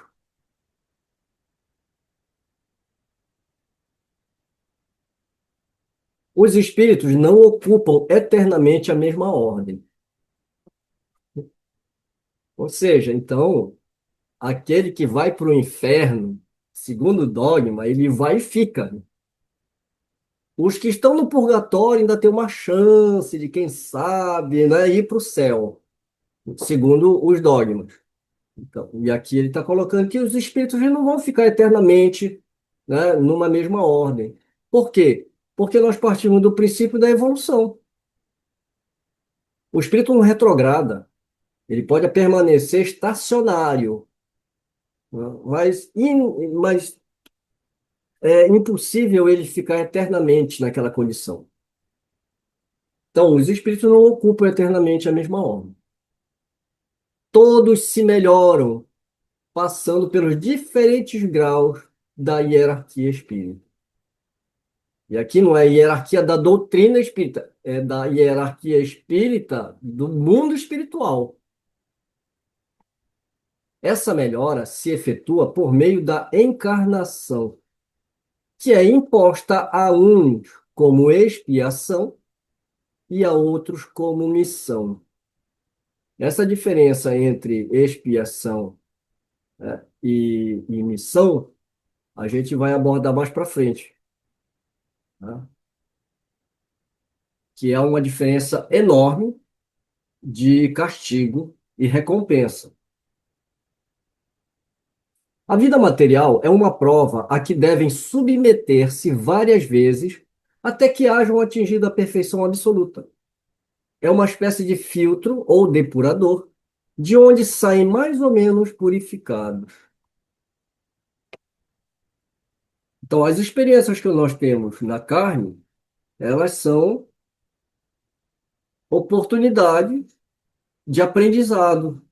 Os espíritos não ocupam eternamente a mesma ordem. Ou seja, então, aquele que vai para o inferno, segundo o dogma, ele vai e fica. Os que estão no purgatório ainda têm uma chance de, quem sabe, né, ir para o céu, segundo os dogmas. Então, e aqui ele está colocando que os espíritos não vão ficar eternamente, né, numa mesma ordem. Por quê? Porque nós partimos do princípio da evolução. O espírito não retrograda, ele pode permanecer estacionário, né, mas é impossível ele ficar eternamente naquela condição. Então, os espíritos não ocupam eternamente a mesma ordem. Todos se melhoram, passando pelos diferentes graus da hierarquia espírita. E aqui não é hierarquia da doutrina espírita, é da hierarquia espírita do mundo espiritual. Essa melhora se efetua por meio da encarnação, que é imposta a uns como expiação e a outros como missão. Essa diferença entre expiação, né, e missão, a gente vai abordar mais para frente, né? Que é uma diferença enorme de castigo e recompensa. A vida material é uma prova a que devem submeter-se várias vezes até que hajam atingido a perfeição absoluta. É uma espécie de filtro ou depurador, de onde saem mais ou menos purificados. Então, as experiências que nós temos na carne, elas são oportunidades de aprendizado,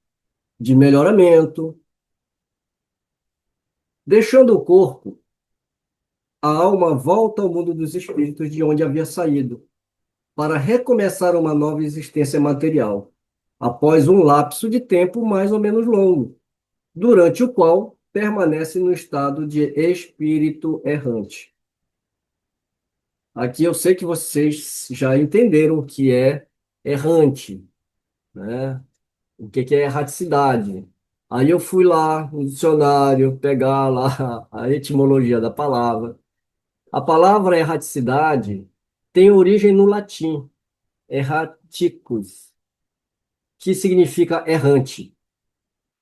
de melhoramento. Deixando o corpo, a alma volta ao mundo dos espíritos de onde havia saído. para recomeçar uma nova existência material, após um lapso de tempo mais ou menos longo, durante o qual permanece no estado de espírito errante. Aqui eu sei que vocês já entenderam o que é errante, né? O que é erraticidade. Aí eu fui lá no dicionário pegar lá a etimologia da palavra. A palavra erraticidade tem origem no latim, erraticus, que significa errante.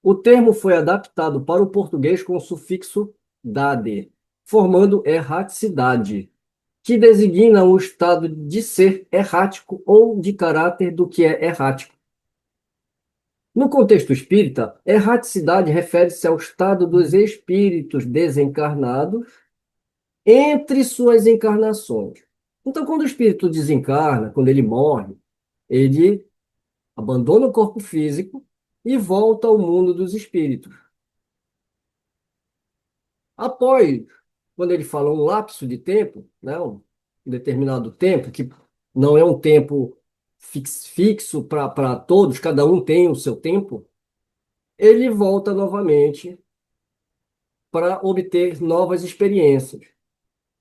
O termo foi adaptado para o português com o sufixo "dade", formando erraticidade, que designa o estado de ser errático ou de caráter do que é errático. No contexto espírita, erraticidade refere-se ao estado dos espíritos desencarnados entre suas encarnações. Então, quando o espírito desencarna, quando ele morre, ele abandona o corpo físico e volta ao mundo dos espíritos. Após, quando ele fala um lapso de tempo, né, um determinado tempo, que não é um tempo fixo para todos, cada um tem o seu tempo, ele volta novamente para obter novas experiências.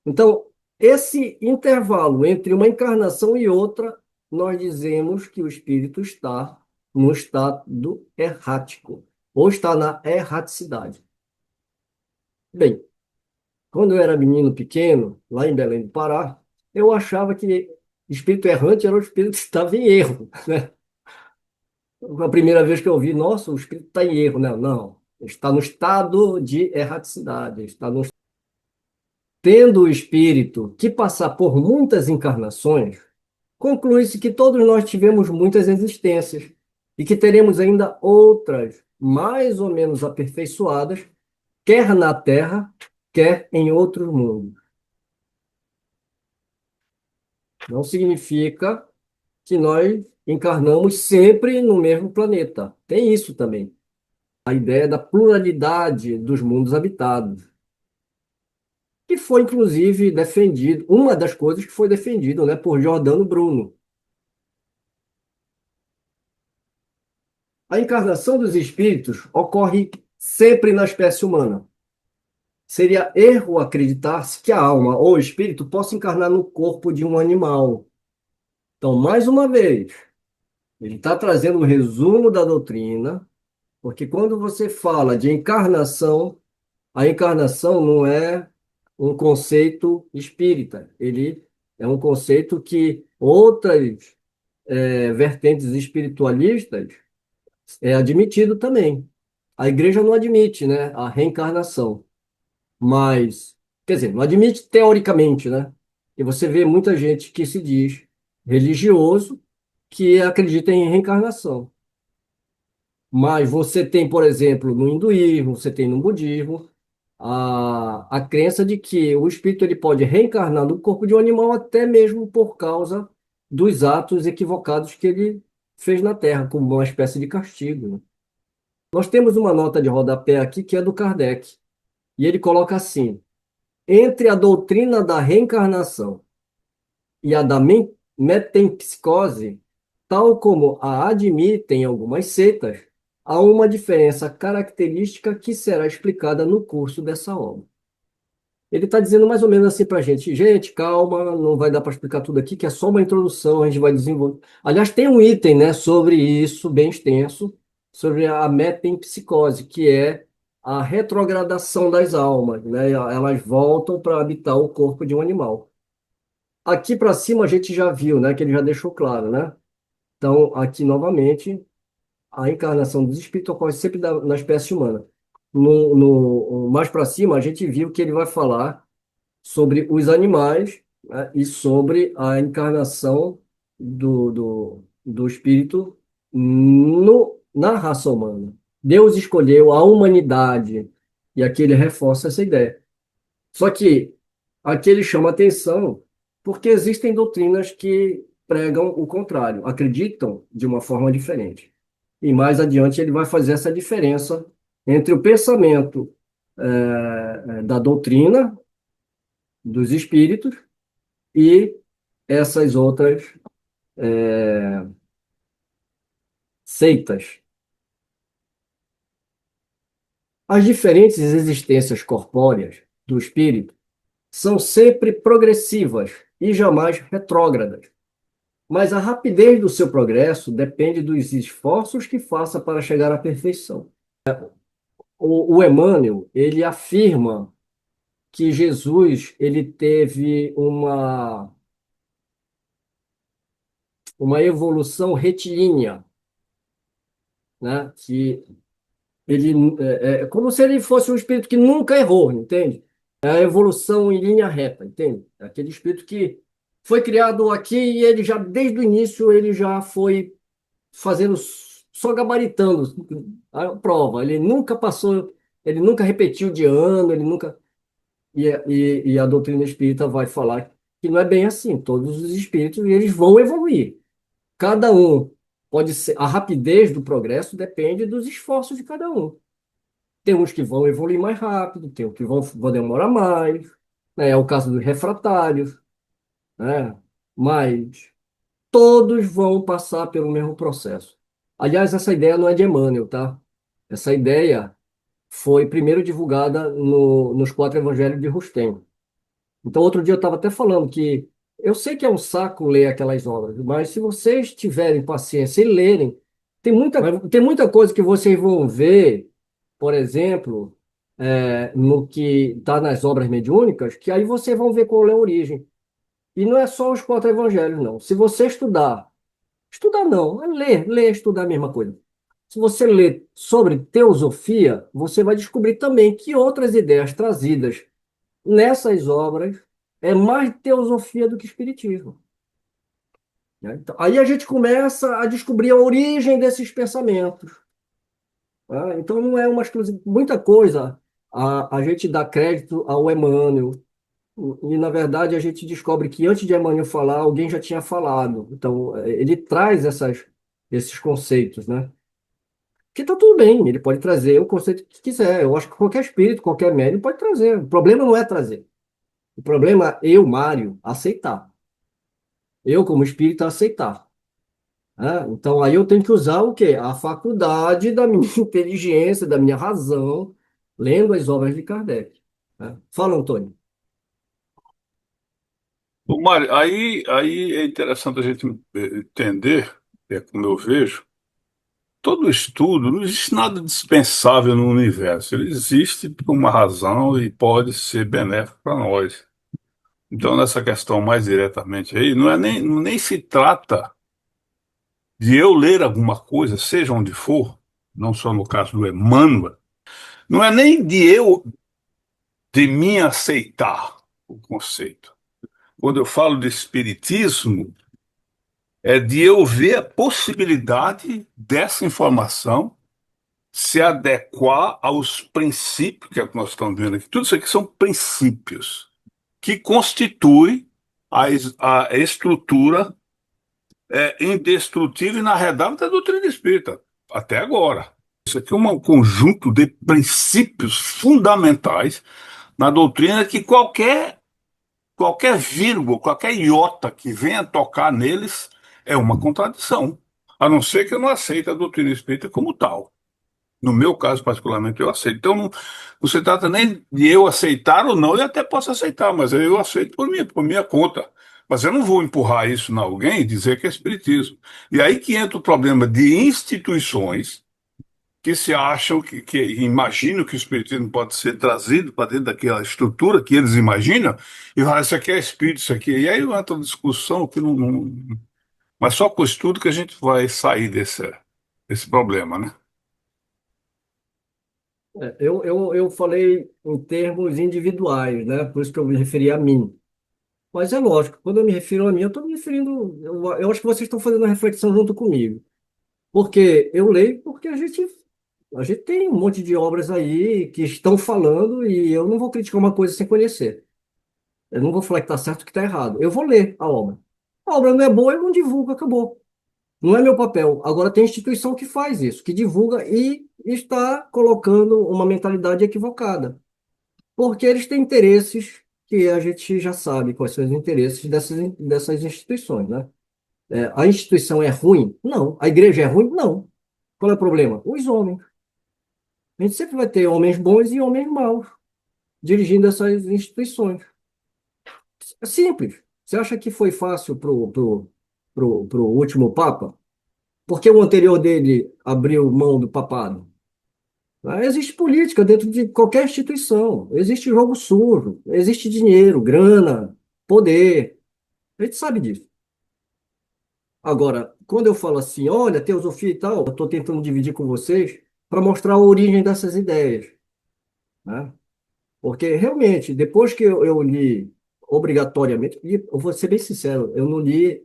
Então, esse intervalo entre uma encarnação e outra, nós dizemos que o espírito está no estado errático, ou está na erraticidade. Bem, quando eu era menino pequeno, lá em Belém do Pará, eu achava que espírito errante era o espírito que estava em erro, né? A primeira vez que eu ouvi, nossa, o espírito está em erro. Não, não. Está no estado de erraticidade. Tendo o espírito que passar por muitas encarnações, conclui-se que todos nós tivemos muitas existências e que teremos ainda outras mais ou menos aperfeiçoadas, quer na Terra, quer em outros mundos. Não significa que nós encarnamos sempre no mesmo planeta. Tem isso também. A ideia da pluralidade dos mundos habitados, que foi inclusive defendido, uma das coisas que foi defendido, né, por Giordano Bruno. A encarnação dos espíritos ocorre sempre na espécie humana. Seria erro acreditar-se que a alma ou o espírito possa encarnar no corpo de um animal. Então, mais uma vez, ele está trazendo um resumo da doutrina, porque quando você fala de encarnação, a encarnação não é um conceito espírita, ele é um conceito que outras vertentes espiritualistas é admitido também. A igreja não admite, né, a reencarnação, mas, quer dizer, não admite teoricamente, né? E você vê muita gente que se diz religioso que acredita em reencarnação. Mas você tem, por exemplo, no hinduísmo, você tem no budismo, a crença de que o espírito ele pode reencarnar no corpo de um animal até mesmo por causa dos atos equivocados que ele fez na Terra, como uma espécie de castigo, né? Nós temos uma nota de rodapé aqui que é do Kardec, e ele coloca assim: entre a doutrina da reencarnação e a da metempsicose, tal como a admitem algumas seitas, há uma diferença característica que será explicada no curso dessa obra. Ele está dizendo mais ou menos assim para a gente: gente, calma, não vai dar para explicar tudo aqui, que é só uma introdução, a gente vai desenvolver. Aliás, tem um item, né, sobre isso, bem extenso, sobre a metempsicose, que é a retrogradação das almas, né? Elas voltam para habitar o corpo de um animal. Aqui para cima a gente já viu, né, que ele já deixou claro, né? Então, aqui novamente, a encarnação dos espíritos ocorre sempre na espécie humana. Mais para cima, a gente viu que ele vai falar sobre os animais, né, e sobre a encarnação do espírito na raça humana. Deus escolheu a humanidade, e aqui ele reforça essa ideia. Só que aqui ele chama atenção porque existem doutrinas que pregam o contrário, acreditam de uma forma diferente. E mais adiante ele vai fazer essa diferença entre o pensamento da doutrina dos espíritos e essas outras. seitas. As diferentes existências corpóreas do espírito são sempre progressivas e jamais retrógradas. Mas a rapidez do seu progresso depende dos esforços que faça para chegar à perfeição. O Emmanuel, ele afirma que Jesus, ele teve uma evolução retilínea, né? Que ele é como se ele fosse um espírito que nunca errou, entende? É a evolução em linha reta, entende? É aquele espírito que foi criado aqui e ele já, desde o início, ele já foi fazendo, só gabaritando a prova. Ele nunca passou, ele nunca repetiu de ano, ele nunca. E a doutrina espírita vai falar que não é bem assim. Todos os espíritos eles vão evoluir. Cada um pode ser. A rapidez do progresso depende dos esforços de cada um. Tem uns que vão evoluir mais rápido, tem uns que vão demorar mais, né? É o caso dos refratários, né? Mas todos vão passar pelo mesmo processo. Aliás, essa ideia não é de Emmanuel, tá? Essa ideia foi primeiro divulgada nos quatro evangelhos de Rustem. Então, outro dia eu estava até falando que eu sei que é um saco ler aquelas obras, mas se vocês tiverem paciência e lerem, tem muita coisa que vocês vão ver, por exemplo, no que está nas obras mediúnicas, que aí vocês vão ver qual é a origem. E não é só os quatro evangelhos, não. Se você estudar não, é ler, estudar a mesma coisa. Se você ler sobre teosofia, você vai descobrir também que outras ideias trazidas nessas obras é mais teosofia do que espiritismo, né? Então, aí a gente começa a descobrir a origem desses pensamentos, tá? Então não é uma exclusiva, muita coisa a gente dá crédito ao Emmanuel, e na verdade a gente descobre que antes de Emmanuel falar, alguém já tinha falado. Então ele traz esses conceitos, né? Que tá tudo bem, ele pode trazer o conceito que quiser. Eu acho que qualquer espírito, qualquer médium pode trazer. O problema não é trazer. O problema é eu, Mário, aceitar. Eu, como espírito, aceitar, né? Então, aí eu tenho que usar o quê? A faculdade da minha inteligência, da minha razão, lendo as obras de Kardec, né? Fala, Antônio. Ô, Mário, aí é interessante a gente entender, é como eu vejo, todo estudo, não existe nada dispensável no universo. Ele existe por uma razão e pode ser benéfico para nós. Então, nessa questão mais diretamente aí, nem se trata de eu ler alguma coisa, seja onde for, não só no caso do Emmanuel, não é nem de mim aceitar o conceito. Quando eu falo de espiritismo, é de eu ver a possibilidade dessa informação se adequar aos princípios que é o que nós estamos vendo aqui. Tudo isso aqui são princípios que constituem a estrutura indestrutível e inarredável da doutrina espírita, até agora. Isso aqui é um conjunto de princípios fundamentais na doutrina que qualquer vírgula, qualquer iota que venha tocar neles é uma contradição. A não ser que eu não aceite a doutrina espírita como tal. No meu caso, particularmente, eu aceito. Então, não se trata nem de eu aceitar ou não, eu até posso aceitar, mas eu aceito por minha conta. Mas eu não vou empurrar isso em alguém e dizer que é espiritismo. E aí que entra o problema de instituições que se acham que imaginam que o espiritismo pode ser trazido para dentro daquela estrutura que eles imaginam e falam, isso aqui é espírito, isso aqui. E aí entra uma discussão que mas só com o estudo que a gente vai sair desse problema, né? Eu falei em termos individuais, né? Por isso que eu me referi a mim. Mas é lógico, quando eu me refiro a mim, eu estou me referindo. Eu acho que vocês estão fazendo uma reflexão junto comigo. Porque eu leio porque a gente tem um monte de obras aí que estão falando e eu não vou criticar uma coisa sem conhecer. Eu não vou falar que está certo ou que está errado. Eu vou ler a obra. A obra não é boa, eu não divulgo, acabou. Não é meu papel. Agora tem instituição que faz isso, que divulga e está colocando uma mentalidade equivocada. Porque eles têm interesses que a gente já sabe quais são os interesses dessas instituições, né? A instituição é ruim? Não. A igreja é ruim? Não. Qual é o problema? Os homens. A gente sempre vai ter homens bons e homens maus dirigindo essas instituições. É simples. Você acha que foi fácil pro último Papa? Porque o anterior dele abriu mão do papado? Existe política dentro de qualquer instituição. Existe jogo sujo, existe dinheiro, grana, poder. A gente sabe disso. Agora, quando eu falo assim, olha, teosofia e tal, eu estou tentando dividir com vocês para mostrar a origem dessas ideias, né? Porque realmente, depois que eu li obrigatoriamente, e eu vou ser bem sincero, eu não li,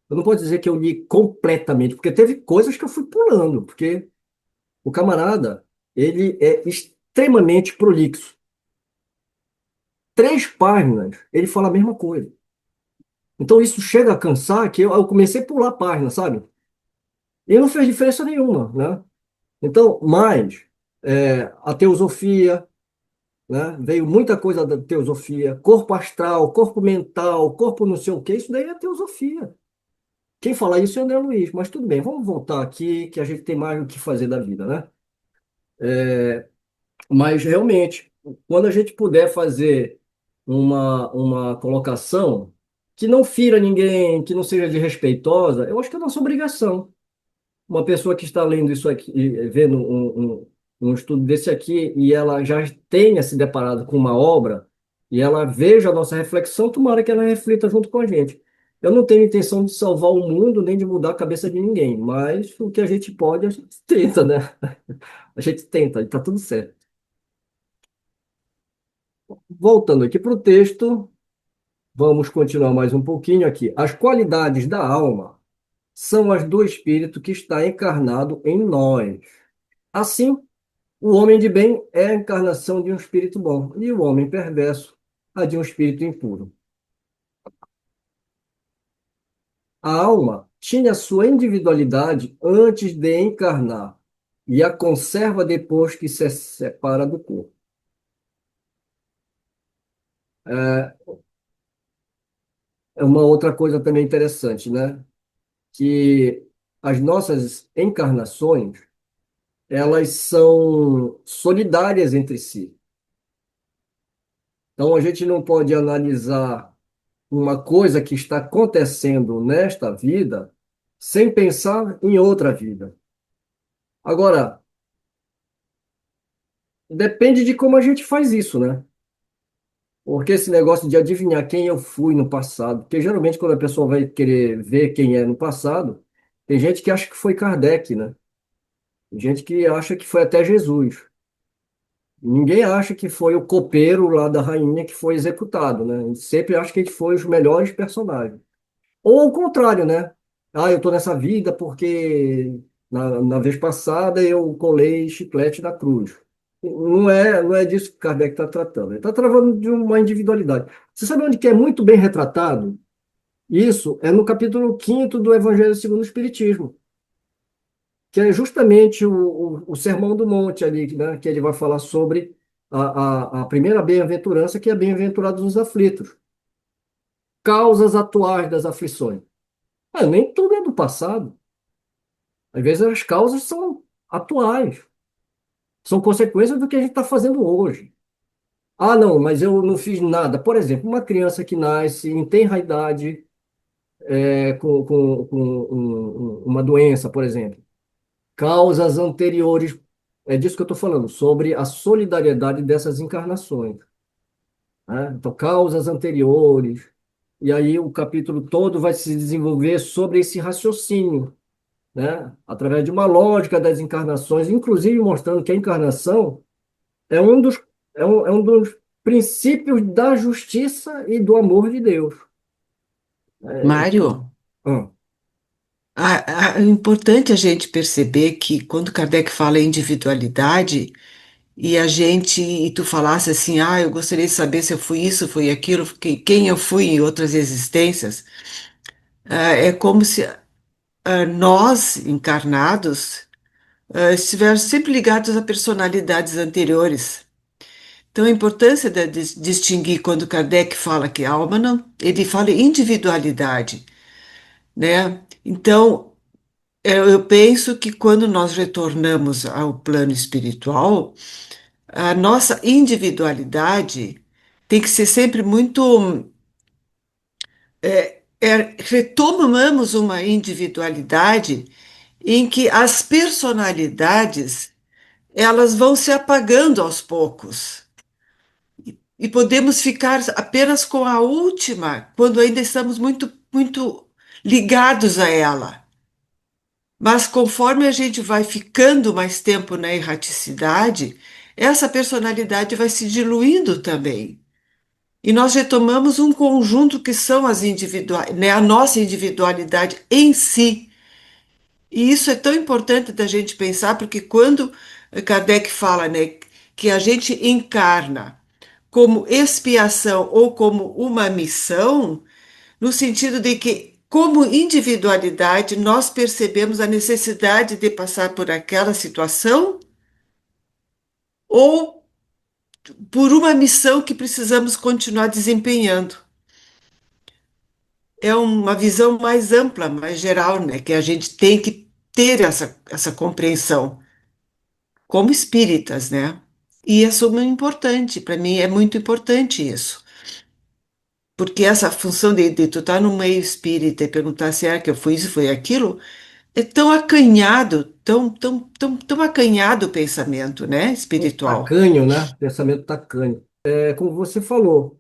eu não posso dizer que eu li completamente, porque teve coisas que eu fui pulando, porque o camarada, ele é extremamente prolixo. 3 páginas, ele fala a mesma coisa. Então isso chega a cansar que eu comecei a pular a página, sabe? E não fez diferença nenhuma, né? Então, mas a teosofia, né? Veio muita coisa da teosofia, corpo astral, corpo mental, corpo não sei o quê, isso daí é teosofia. Quem fala isso é André Luiz, mas tudo bem, vamos voltar aqui que a gente tem mais o que fazer da vida, né? Mas realmente, quando a gente puder fazer uma colocação que não fira ninguém, que não seja desrespeitosa, eu acho que é nossa obrigação. Uma pessoa que está lendo isso aqui, vendo um estudo desse aqui, e ela já tenha se deparado com uma obra, e ela veja a nossa reflexão, tomara que ela reflita junto com a gente. Eu não tenho intenção de salvar o mundo, nem de mudar a cabeça de ninguém, mas o que a gente pode, a gente tenta, né? A gente tenta, e está tudo certo. Voltando aqui para o texto, vamos continuar mais um pouquinho aqui. As qualidades da alma são as do espírito que está encarnado em nós. Assim, o homem de bem é a encarnação de um espírito bom, e o homem perverso, a de um espírito impuro. A alma tinha sua individualidade antes de encarnar, e a conserva depois que se separa do corpo. É é uma outra coisa também interessante, né? Que as nossas encarnações, elas são solidárias entre si. Então, a gente não pode analisar uma coisa que está acontecendo nesta vida sem pensar em outra vida. Agora, depende de como a gente faz isso, né? Porque esse negócio de adivinhar quem eu fui no passado, porque geralmente quando a pessoa vai querer ver quem é no passado, tem gente que acha que foi Kardec, né? Tem gente que acha que foi até Jesus. Ninguém acha que foi o copeiro lá da rainha que foi executado, né? A gente sempre acha que ele foi os melhores personagens. Ou ao contrário, né? Ah, eu tô nessa vida porque na vez passada eu colei chiclete da cruz. Não é disso que Kardec está tratando. Ele está tratando de uma individualidade. Você sabe onde que é muito bem retratado? Isso é no capítulo 5º do Evangelho segundo o Espiritismo, que é justamente o Sermão do Monte ali, né? Que ele vai falar sobre a primeira bem-aventurança, que é bem-aventurados os aflitos. Causas atuais das aflições. Nem tudo é do passado. Às vezes as causas são atuais, são consequências do que a gente está fazendo hoje. Ah, não, mas eu não fiz nada. Por exemplo, uma criança que nasce em tenra idade com uma doença, por exemplo. Causas anteriores, é disso que eu estou falando, sobre a solidariedade dessas encarnações, né? Então, causas anteriores. E aí o capítulo todo vai se desenvolver sobre esse raciocínio, né? Através de uma lógica das encarnações, inclusive mostrando que a encarnação é um dos princípios da justiça e do amor de Deus. É, Mário, ah, é importante a gente perceber que quando Kardec fala em individualidade, e tu falasse assim, ah, eu gostaria de saber se eu fui isso, fui aquilo, quem eu fui em outras existências, é como se nós, encarnados, estivéssemos sempre ligados a personalidades anteriores. Então, a importância de distinguir quando Kardec fala que a alma não, ele fala em individualidade. né? Então, eu penso que quando nós retornamos ao plano espiritual, a nossa individualidade tem que ser sempre muito. Retomamos uma individualidade em que as personalidades elas vão se apagando aos poucos e podemos ficar apenas com a última quando ainda estamos muito ligados a ela. Mas conforme a gente vai ficando mais tempo na erraticidade, essa personalidade vai se diluindo também. E nós retomamos um conjunto que são as individuais, né, a nossa individualidade em si. E isso é tão importante da gente pensar, porque quando Kardec fala, né, que a gente encarna como expiação ou como uma missão, no sentido de que, como individualidade, nós percebemos a necessidade de passar por aquela situação ou por uma missão que precisamos continuar desempenhando. É uma visão mais ampla, mais geral, né? Que a gente tem que ter essa compreensão como espíritas, né? E é super importante, para mim é muito importante isso. Porque essa função de tu estar no meio espírita e perguntar se é que eu fui isso, foi aquilo, é tão acanhado, tão acanhado o pensamento, né? Espiritual. Tacanho, né? Pensamento tacanho. É como você falou,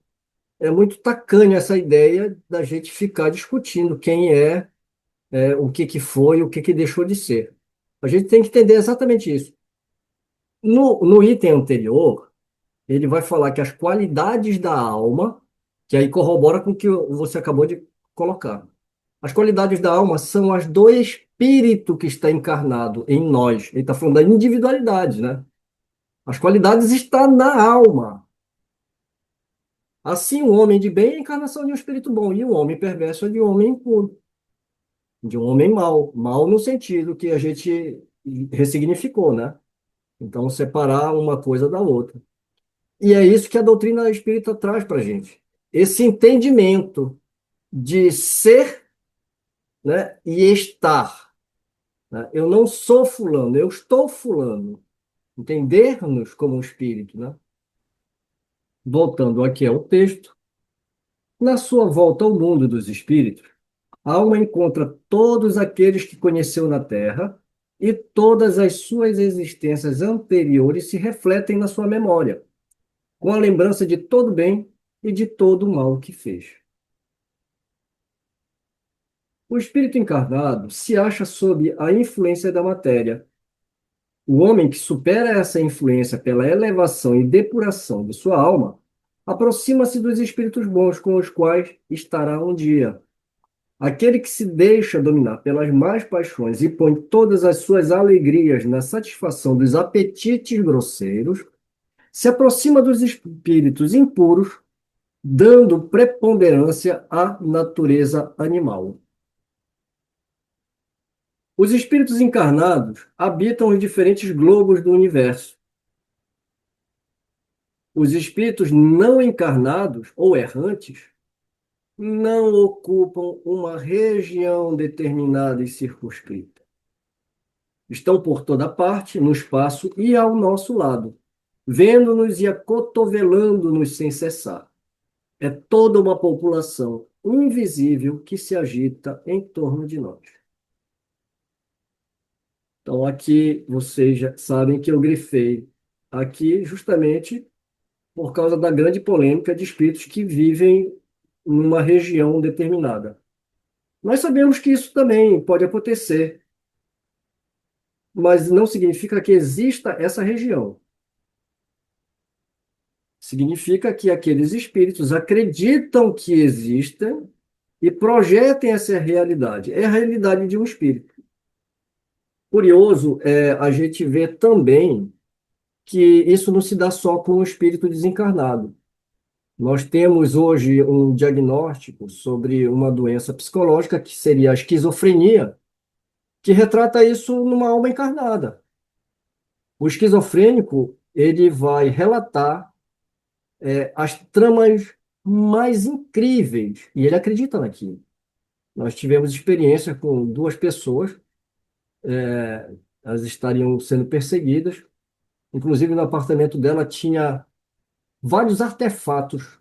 é muito tacanho essa ideia da gente ficar discutindo quem o que que foi, o que que deixou de ser. A gente tem que entender exatamente isso. No item anterior, ele vai falar que as qualidades da alma, que aí corrobora com o que você acabou de colocar. As qualidades da alma são as do espírito que está encarnado em nós. Ele está falando da individualidade, né? As qualidades estão na alma. Assim, o homem de bem é a encarnação de um espírito bom, e o homem perverso é de um homem impuro, de um homem mau. Mau no sentido que a gente ressignificou, né? Então, separar uma coisa da outra. E é isso que a doutrina espírita traz para a gente. Esse entendimento de ser, né, e estar, né? Eu não sou fulano, eu estou fulano. Entender-nos como um espírito, né? Voltando aqui ao texto, na sua volta ao mundo dos espíritos, a alma encontra todos aqueles que conheceu na Terra e todas as suas existências anteriores se refletem na sua memória, com a lembrança de todo bem e de todo o mal que fez. O espírito encarnado se acha sob a influência da matéria. O homem que supera essa influência pela elevação e depuração de sua alma aproxima-se dos espíritos bons com os quais estará um dia. Aquele que se deixa dominar pelas más paixões e põe todas as suas alegrias na satisfação dos apetites grosseiros, se aproxima dos espíritos impuros, dando preponderância à natureza animal. Os espíritos encarnados habitam os diferentes globos do universo. Os espíritos não encarnados ou errantes não ocupam uma região determinada e circunscrita. Estão por toda parte, no espaço e ao nosso lado, vendo-nos e acotovelando-nos sem cessar. É toda uma população invisível que se agita em torno de nós. Então, aqui vocês já sabem que eu grifei aqui justamente por causa da grande polêmica de espíritos que vivem numa região determinada. Nós sabemos que isso também pode acontecer, mas não significa que exista essa região. Significa que aqueles espíritos acreditam que existem e projetem essa realidade. É a realidade de um espírito. Curioso é a gente ver também que isso não se dá só com o espírito desencarnado. Nós temos hoje um diagnóstico sobre uma doença psicológica que seria a esquizofrenia, que retrata isso numa alma encarnada. O esquizofrênico, ele vai relatar as tramas mais incríveis, e ele acredita naquilo. Nós tivemos experiência com duas pessoas, elas estariam sendo perseguidas. Inclusive, no apartamento dela tinha vários artefatos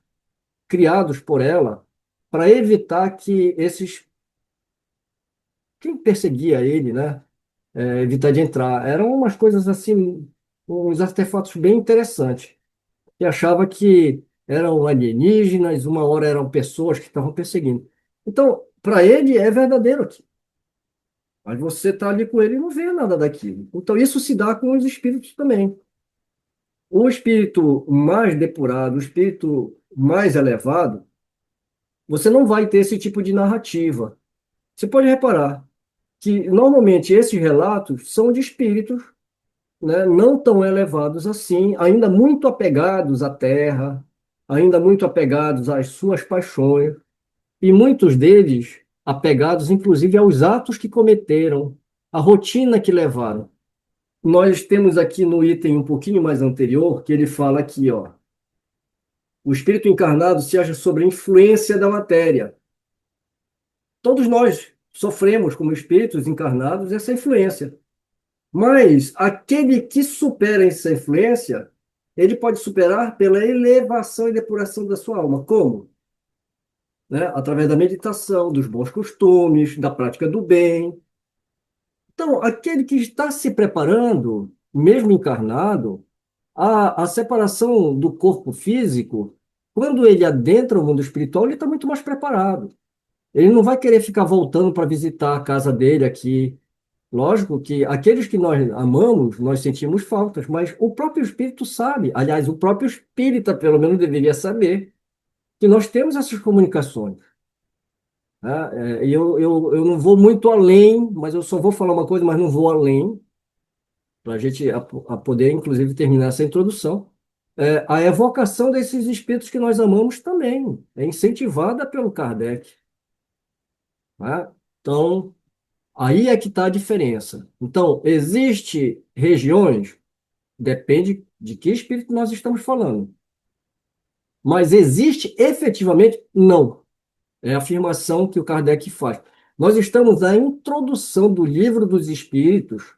criados por ela para evitar que quem perseguia ele, né, evitar de entrar. Eram umas coisas assim, uns artefatos bem interessantes. E achava que eram alienígenas, uma hora eram pessoas que estavam perseguindo. Então, para ele é verdadeiro aqui. Mas você está ali com ele e não vê nada daquilo. Então, isso se dá com os espíritos também. O espírito mais depurado, o espírito mais elevado, você não vai ter esse tipo de narrativa. Você pode reparar que, normalmente, esses relatos são de espíritos, né, não tão elevados assim, ainda muito apegados à terra, ainda muito apegados às suas paixões, e muitos deles apegados, inclusive, aos atos que cometeram, à rotina que levaram. Nós temos aqui no item um pouquinho mais anterior, que ele fala aqui, ó, o espírito encarnado se acha sob a influência da matéria. Todos nós sofremos, como espíritos encarnados, essa influência. Mas aquele que supera essa influência, ele pode superar pela elevação e depuração da sua alma. Como? Né? Através da meditação, dos bons costumes, da prática do bem. Então, aquele que está se preparando, mesmo encarnado, a separação do corpo físico, quando ele adentra o mundo espiritual, ele está muito mais preparado. Ele não vai querer ficar voltando para visitar a casa dele aqui. Lógico que aqueles que nós amamos, nós sentimos faltas, mas o próprio espírito sabe, aliás, o próprio espírita, pelo menos, deveria saber que nós temos essas comunicações. Tá? E eu não vou muito além, mas eu só vou falar uma coisa, mas não vou além, para a gente a poder, inclusive, terminar essa introdução. A evocação desses espíritos que nós amamos também é incentivada pelo Kardec. Tá? Então, aí é que está a diferença. Então, existe regiões, depende de que espírito nós estamos falando. Mas existe efetivamente? Não. É a afirmação que o Kardec faz. Nós estamos na introdução do Livro dos Espíritos,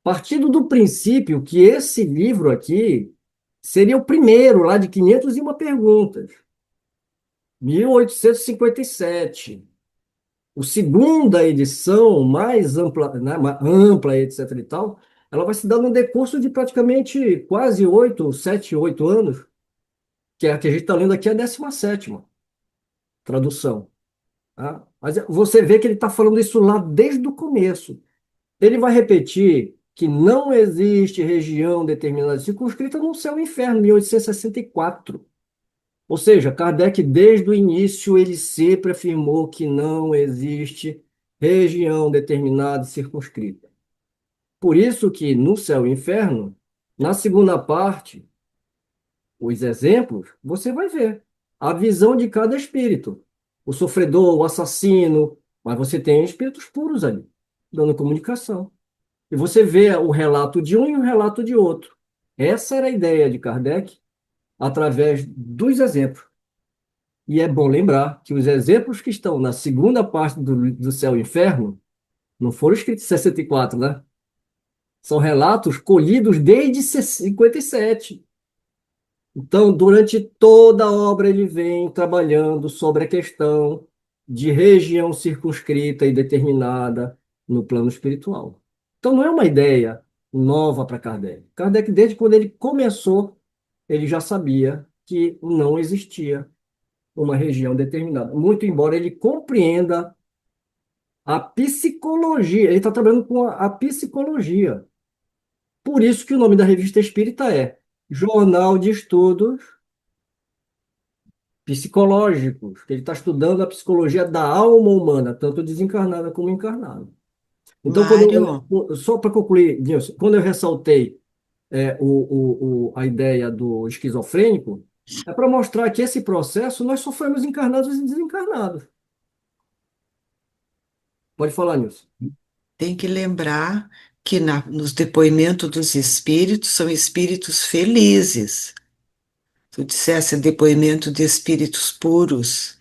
partindo do princípio que esse livro aqui seria o primeiro, lá de 501 perguntas, 1857. O segunda edição, mais ampla, né, ampla, etc. e tal, ela vai se dar no decurso de praticamente quase 8 anos, que é a que a gente está lendo aqui, a 17ª tradução. Tá? Mas você vê que ele está falando isso lá desde o começo. Ele vai repetir que não existe região determinada circunscrita no céu e inferno, 1864. Ou seja, Kardec, desde o início, ele sempre afirmou que não existe região determinada e circunscrita. Por isso que no céu e inferno, na segunda parte, os exemplos, você vai ver a visão de cada espírito. O sofredor, o assassino, mas você tem espíritos puros ali, dando comunicação. E você vê o relato de um e o relato de outro. Essa era a ideia de Kardec, através dos exemplos. E é bom lembrar que os exemplos que estão na segunda parte do Céu e Inferno não foram escritos em 64, né? São relatos colhidos desde 57. Então, durante toda a obra, ele vem trabalhando sobre a questão de região circunscrita e determinada no plano espiritual. Então, não é uma ideia nova para Kardec. Kardec, desde quando ele começou, ele já sabia que não existia uma região determinada. Muito embora ele compreenda a psicologia, ele está trabalhando com a psicologia. Por isso que o nome da revista espírita é Jornal de Estudos Psicológicos, que ele está estudando a psicologia da alma humana, tanto desencarnada como encarnada. Então, Mário, só para concluir, Nilson, quando eu ressaltei a ideia do esquizofrênico, é para mostrar que esse processo nós sofremos encarnados e desencarnados. Pode falar, Nilson. tem que lembrar que nos depoimentos dos espíritos são espíritos felizes. Tu dissesse depoimento de espíritos puros,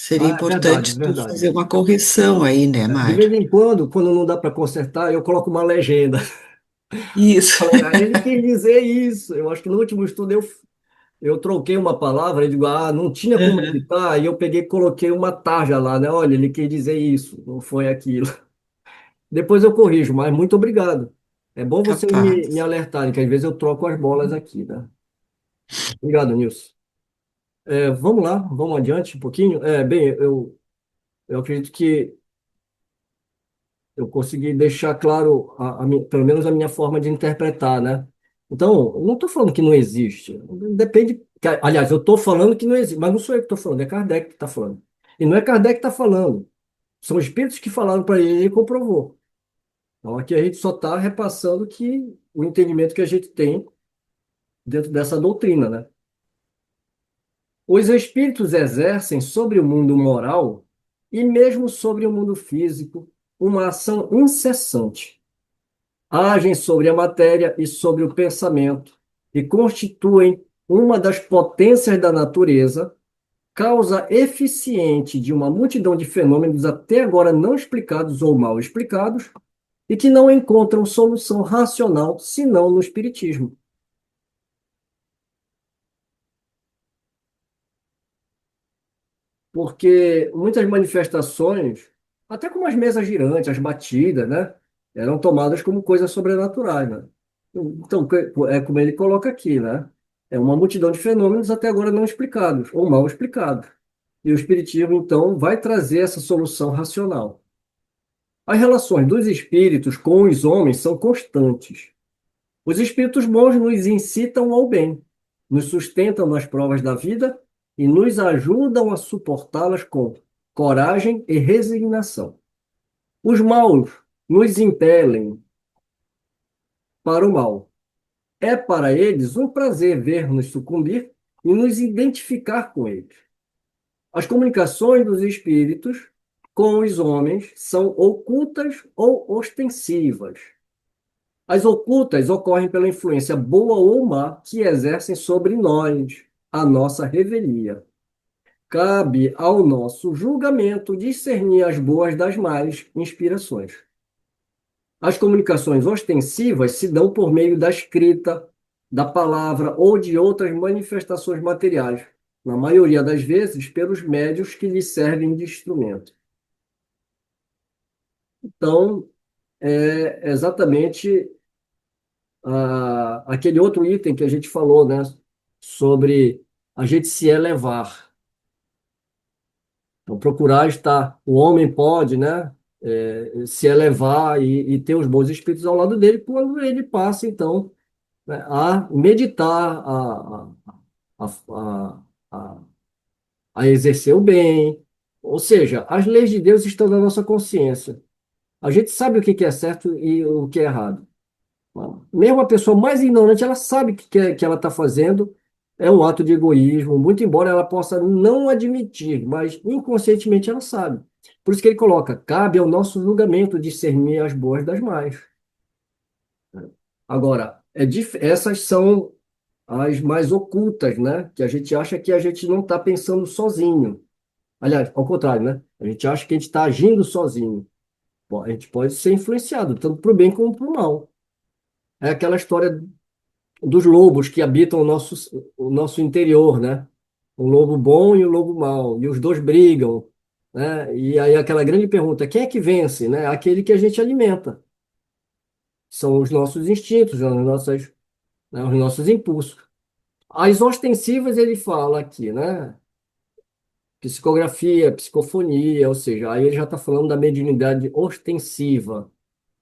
Seria Ah, é importante tu verdade. fazer uma correção aí, né, De vez Mário? em quando, quando não dá para consertar, eu coloco uma legenda. Isso. Falei, ele quis dizer isso. Eu acho que no último estudo eu troquei uma palavra, e digo, não tinha como Aham. editar, e eu peguei e coloquei uma tarja lá, né? Olha, ele quis dizer isso, não foi aquilo. Depois eu corrijo, mas muito obrigado. É bom vocês me Capaz. alertarem, que às vezes eu troco as bolas aqui, né? Obrigado, Nilson. Vamos lá, vamos adiante um pouquinho. Bem, eu acredito que eu consegui deixar claro, pelo menos a minha forma de interpretar, né? Então, eu não estou falando que não existe. Depende. Aliás, eu estou falando que não existe, mas não sou eu que estou falando, é Kardec que está falando. E não é Kardec que está falando, são espíritos que falaram para ele e ele comprovou. Então, aqui a gente só está repassando o entendimento que a gente tem dentro dessa doutrina, né? Os espíritos exercem sobre o mundo moral e mesmo sobre o mundo físico uma ação incessante. Agem sobre a matéria e sobre o pensamento e constituem uma das potências da natureza, causa eficiente de uma multidão de fenômenos até agora não explicados ou mal explicados e que não encontram solução racional senão no espiritismo. Porque muitas manifestações, até como as mesas girantes, as batidas, né, eram tomadas como coisas sobrenaturais, né? Então, é como ele coloca aqui, né? É uma multidão de fenômenos até agora não explicados ou mal explicados. E o Espiritismo, então, vai trazer essa solução racional. As relações dos espíritos com os homens são constantes. Os espíritos bons nos incitam ao bem, nos sustentam nas provas da vida e nos ajudam a suportá-las com coragem e resignação. Os maus nos impelem para o mal. É para eles um prazer ver-nos sucumbir e nos identificar com eles. As comunicações dos espíritos com os homens são ocultas ou ostensivas. As ocultas ocorrem pela influência boa ou má que exercem sobre nós, a nossa revelia. Cabe ao nosso julgamento discernir as boas das más inspirações. As comunicações ostensivas se dão por meio da escrita, da palavra ou de outras manifestações materiais, na maioria das vezes pelos médios que lhes servem de instrumento. Então, é exatamente aquele outro item que a gente falou, né, sobre a gente se elevar. Então, procurar estar, o homem pode, né, se elevar e ter os bons espíritos ao lado dele quando ele passa, então, né, a meditar, a, a, a, a exercer o bem. Ou seja, as leis de Deus estão na nossa consciência. A gente sabe o que é certo e o que é errado. Mesmo a pessoa mais ignorante, ela sabe que ela está fazendo é um ato de egoísmo, muito embora ela possa não admitir, mas inconscientemente ela sabe. Por isso que ele coloca, cabe ao nosso julgamento discernir as boas das más. Agora, essas são as mais ocultas, né? Que a gente acha que a gente não está pensando sozinho. Aliás, ao contrário, né? A gente acha que a gente está agindo sozinho. Bom, a gente pode ser influenciado, tanto para o bem como para o mal. É aquela história dos lobos que habitam o nosso interior, né? O lobo bom e o lobo mau, e os dois brigam, né? E aí aquela grande pergunta, quem é que vence, né? Aquele que a gente alimenta. São os nossos instintos, os nossos impulsos. As ostensivas ele fala aqui, né? Psicografia, psicofonia, ou seja, aí ele já está falando da mediunidade ostensiva.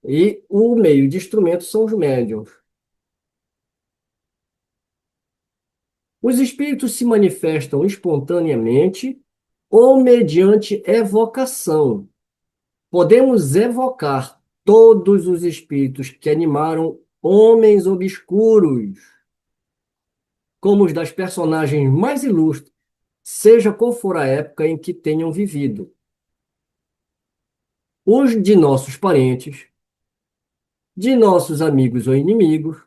E o meio de instrumentos são os médiums. Os espíritos se manifestam espontaneamente ou mediante evocação. Podemos evocar todos os espíritos que animaram homens obscuros, como os das personagens mais ilustres, seja qual for a época em que tenham vivido. Os de nossos parentes, de nossos amigos ou inimigos,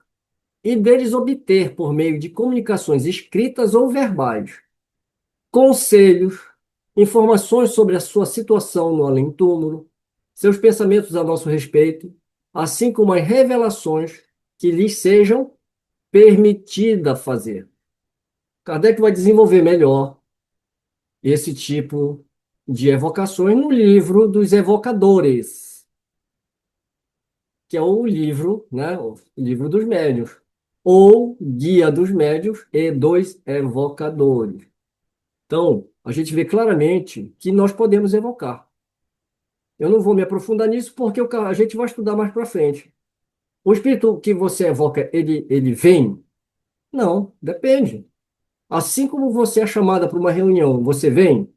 e deles obter, por meio de comunicações escritas ou verbais, conselhos, informações sobre a sua situação no além-túmulo, seus pensamentos a nosso respeito, assim como as revelações que lhes sejam permitida fazer. Kardec vai desenvolver melhor esse tipo de evocações no livro dos evocadores, que é o livro, né, o livro dos médiuns, ou Guia dos Médiuns e dos Evocadores. Então, a gente vê claramente que nós podemos evocar. Eu não vou me aprofundar nisso porque a gente vai estudar mais para frente. O espírito que você evoca, ele vem? Não, depende. Assim como você é chamada para uma reunião, você vem?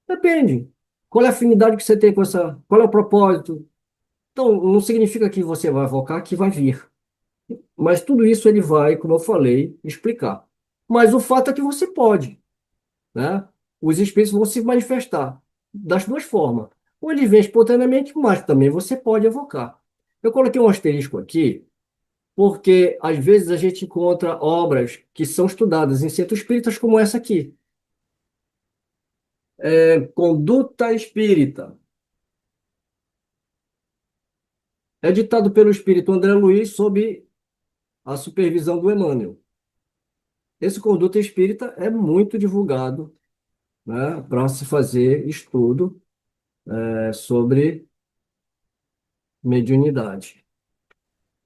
Depende. Qual é a afinidade que você tem com essa? Qual é o propósito? Então, não significa que você vai evocar que vai vir. Mas tudo isso ele vai, como eu falei, explicar. Mas o fato é que você pode, né? Os espíritos vão se manifestar das duas formas. Ou eles vêm espontaneamente, mas também você pode evocar. Eu coloquei um asterisco aqui, porque às vezes a gente encontra obras que são estudadas em centros espíritas como essa aqui. Conduta Espírita. É ditado pelo espírito André Luiz sob a supervisão do Emmanuel. Esse Conduta Espírita é muito divulgado, né, para se fazer estudo sobre mediunidade.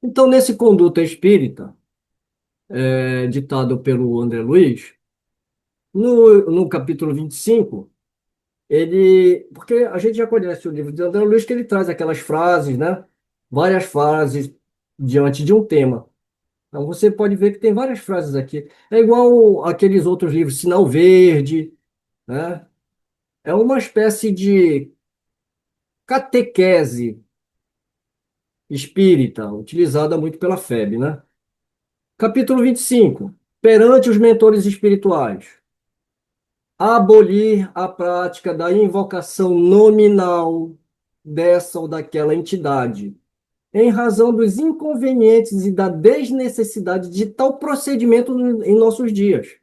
Então, nesse Conduta Espírita, ditado pelo André Luiz, no capítulo 25, porque a gente já conhece o livro de André Luiz, que ele traz aquelas frases, né? Várias frases diante de um tema. Então você pode ver que tem várias frases aqui. É igual aqueles outros livros, Sinal Verde, né? É uma espécie de catequese espírita, utilizada muito pela FEB, né? Capítulo 25. Perante os mentores espirituais. Abolir a prática da invocação nominal dessa ou daquela entidade, em razão dos inconvenientes e da desnecessidade de tal procedimento em nossos dias,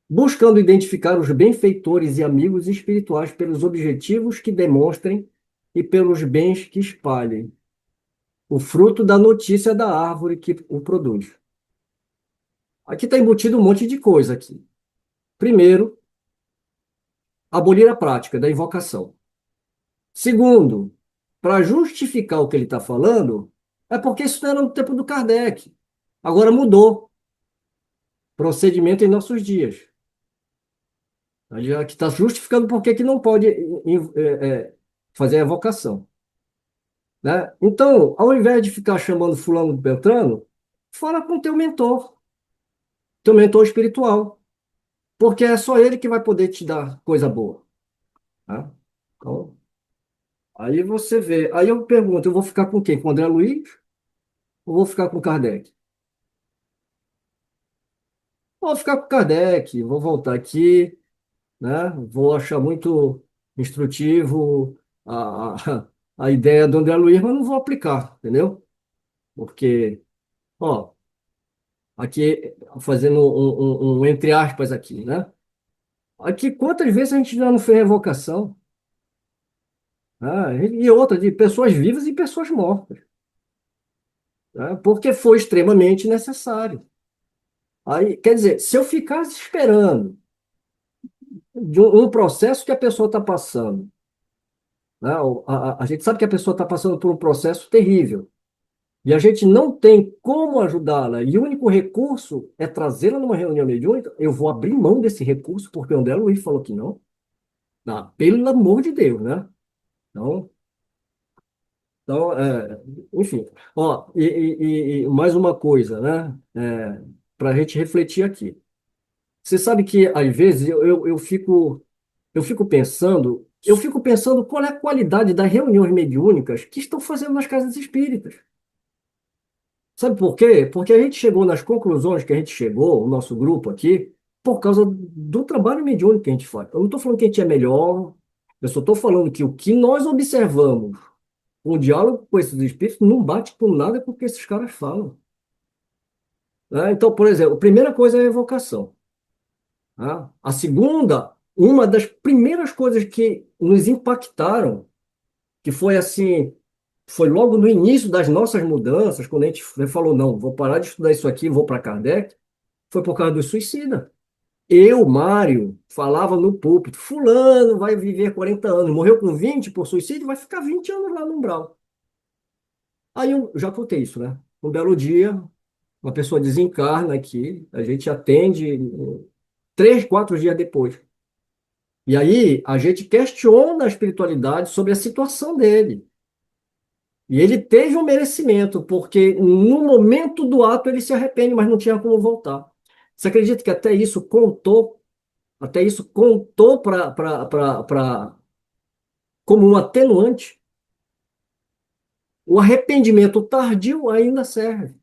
buscando identificar os benfeitores e amigos espirituais pelos objetivos que demonstrem e pelos bens que espalhem, o fruto da notícia da árvore que o produz. Aqui está embutido um monte de coisa aqui. Primeiro, abolir a prática da invocação. Segundo, para justificar o que ele está falando, é porque isso não era no tempo do Kardec. Agora mudou. Procedimento em nossos dias. Aqui está justificando por que não pode fazer a evocação. Né? Então, ao invés de ficar chamando fulano de Beltrano, fala com teu mentor espiritual, porque é só ele que vai poder te dar coisa boa. Tá? Então, aí você vê. Aí eu pergunto, eu vou ficar com quem? Com o André Luiz ou vou ficar com Kardec? Vou ficar com Kardec, vou voltar aqui, né? Vou achar muito instrutivo a ideia do André Luiz, mas não vou aplicar, entendeu? Porque, ó, aqui fazendo um entre aspas aqui, né? Aqui, quantas vezes a gente já não fez revocação? E outra, de pessoas vivas e pessoas mortas, né? Porque foi extremamente necessário. Aí, quer dizer, se eu ficasse esperando de um processo que a pessoa está passando, né? A gente sabe que a pessoa está passando por um processo terrível e a gente não tem como ajudá-la, e o único recurso é trazê-la numa reunião mediúnica, eu vou abrir mão desse recurso porque o André Luiz falou que não. Ah, pelo amor de Deus, né? Então, enfim. Ó, e mais uma coisa, né? Para a gente refletir aqui. Você sabe que, às vezes, eu fico pensando qual é a qualidade das reuniões mediúnicas que estão fazendo nas casas espíritas. Sabe por quê? Porque a gente chegou nas conclusões que a gente chegou, o nosso grupo aqui, por causa do trabalho mediúnico que a gente faz. Eu não estou falando que a gente é melhor, eu só estou falando que o que nós observamos, o diálogo com esses espíritos, não bate com nada com o que esses caras falam. Né? Então, por exemplo, a primeira coisa é a evocação. Tá? A segunda Uma das primeiras coisas que nos impactaram, que foi assim, foi logo no início das nossas mudanças, quando a gente falou, não, vou parar de estudar isso aqui, vou para Kardec, foi por causa do suicida. Eu, Mário, falava no púlpito, fulano vai viver 40 anos, morreu com 20 por suicídio, vai ficar 20 anos lá no umbral. Aí eu já contei isso, né? Um belo dia, uma pessoa desencarna aqui, a gente atende 3, 4 dias depois. E aí a gente questiona a espiritualidade sobre a situação dele. E ele teve um merecimento, porque no momento do ato ele se arrepende, mas não tinha como voltar. Você acredita que até isso contou como um atenuante? O arrependimento tardio ainda serve.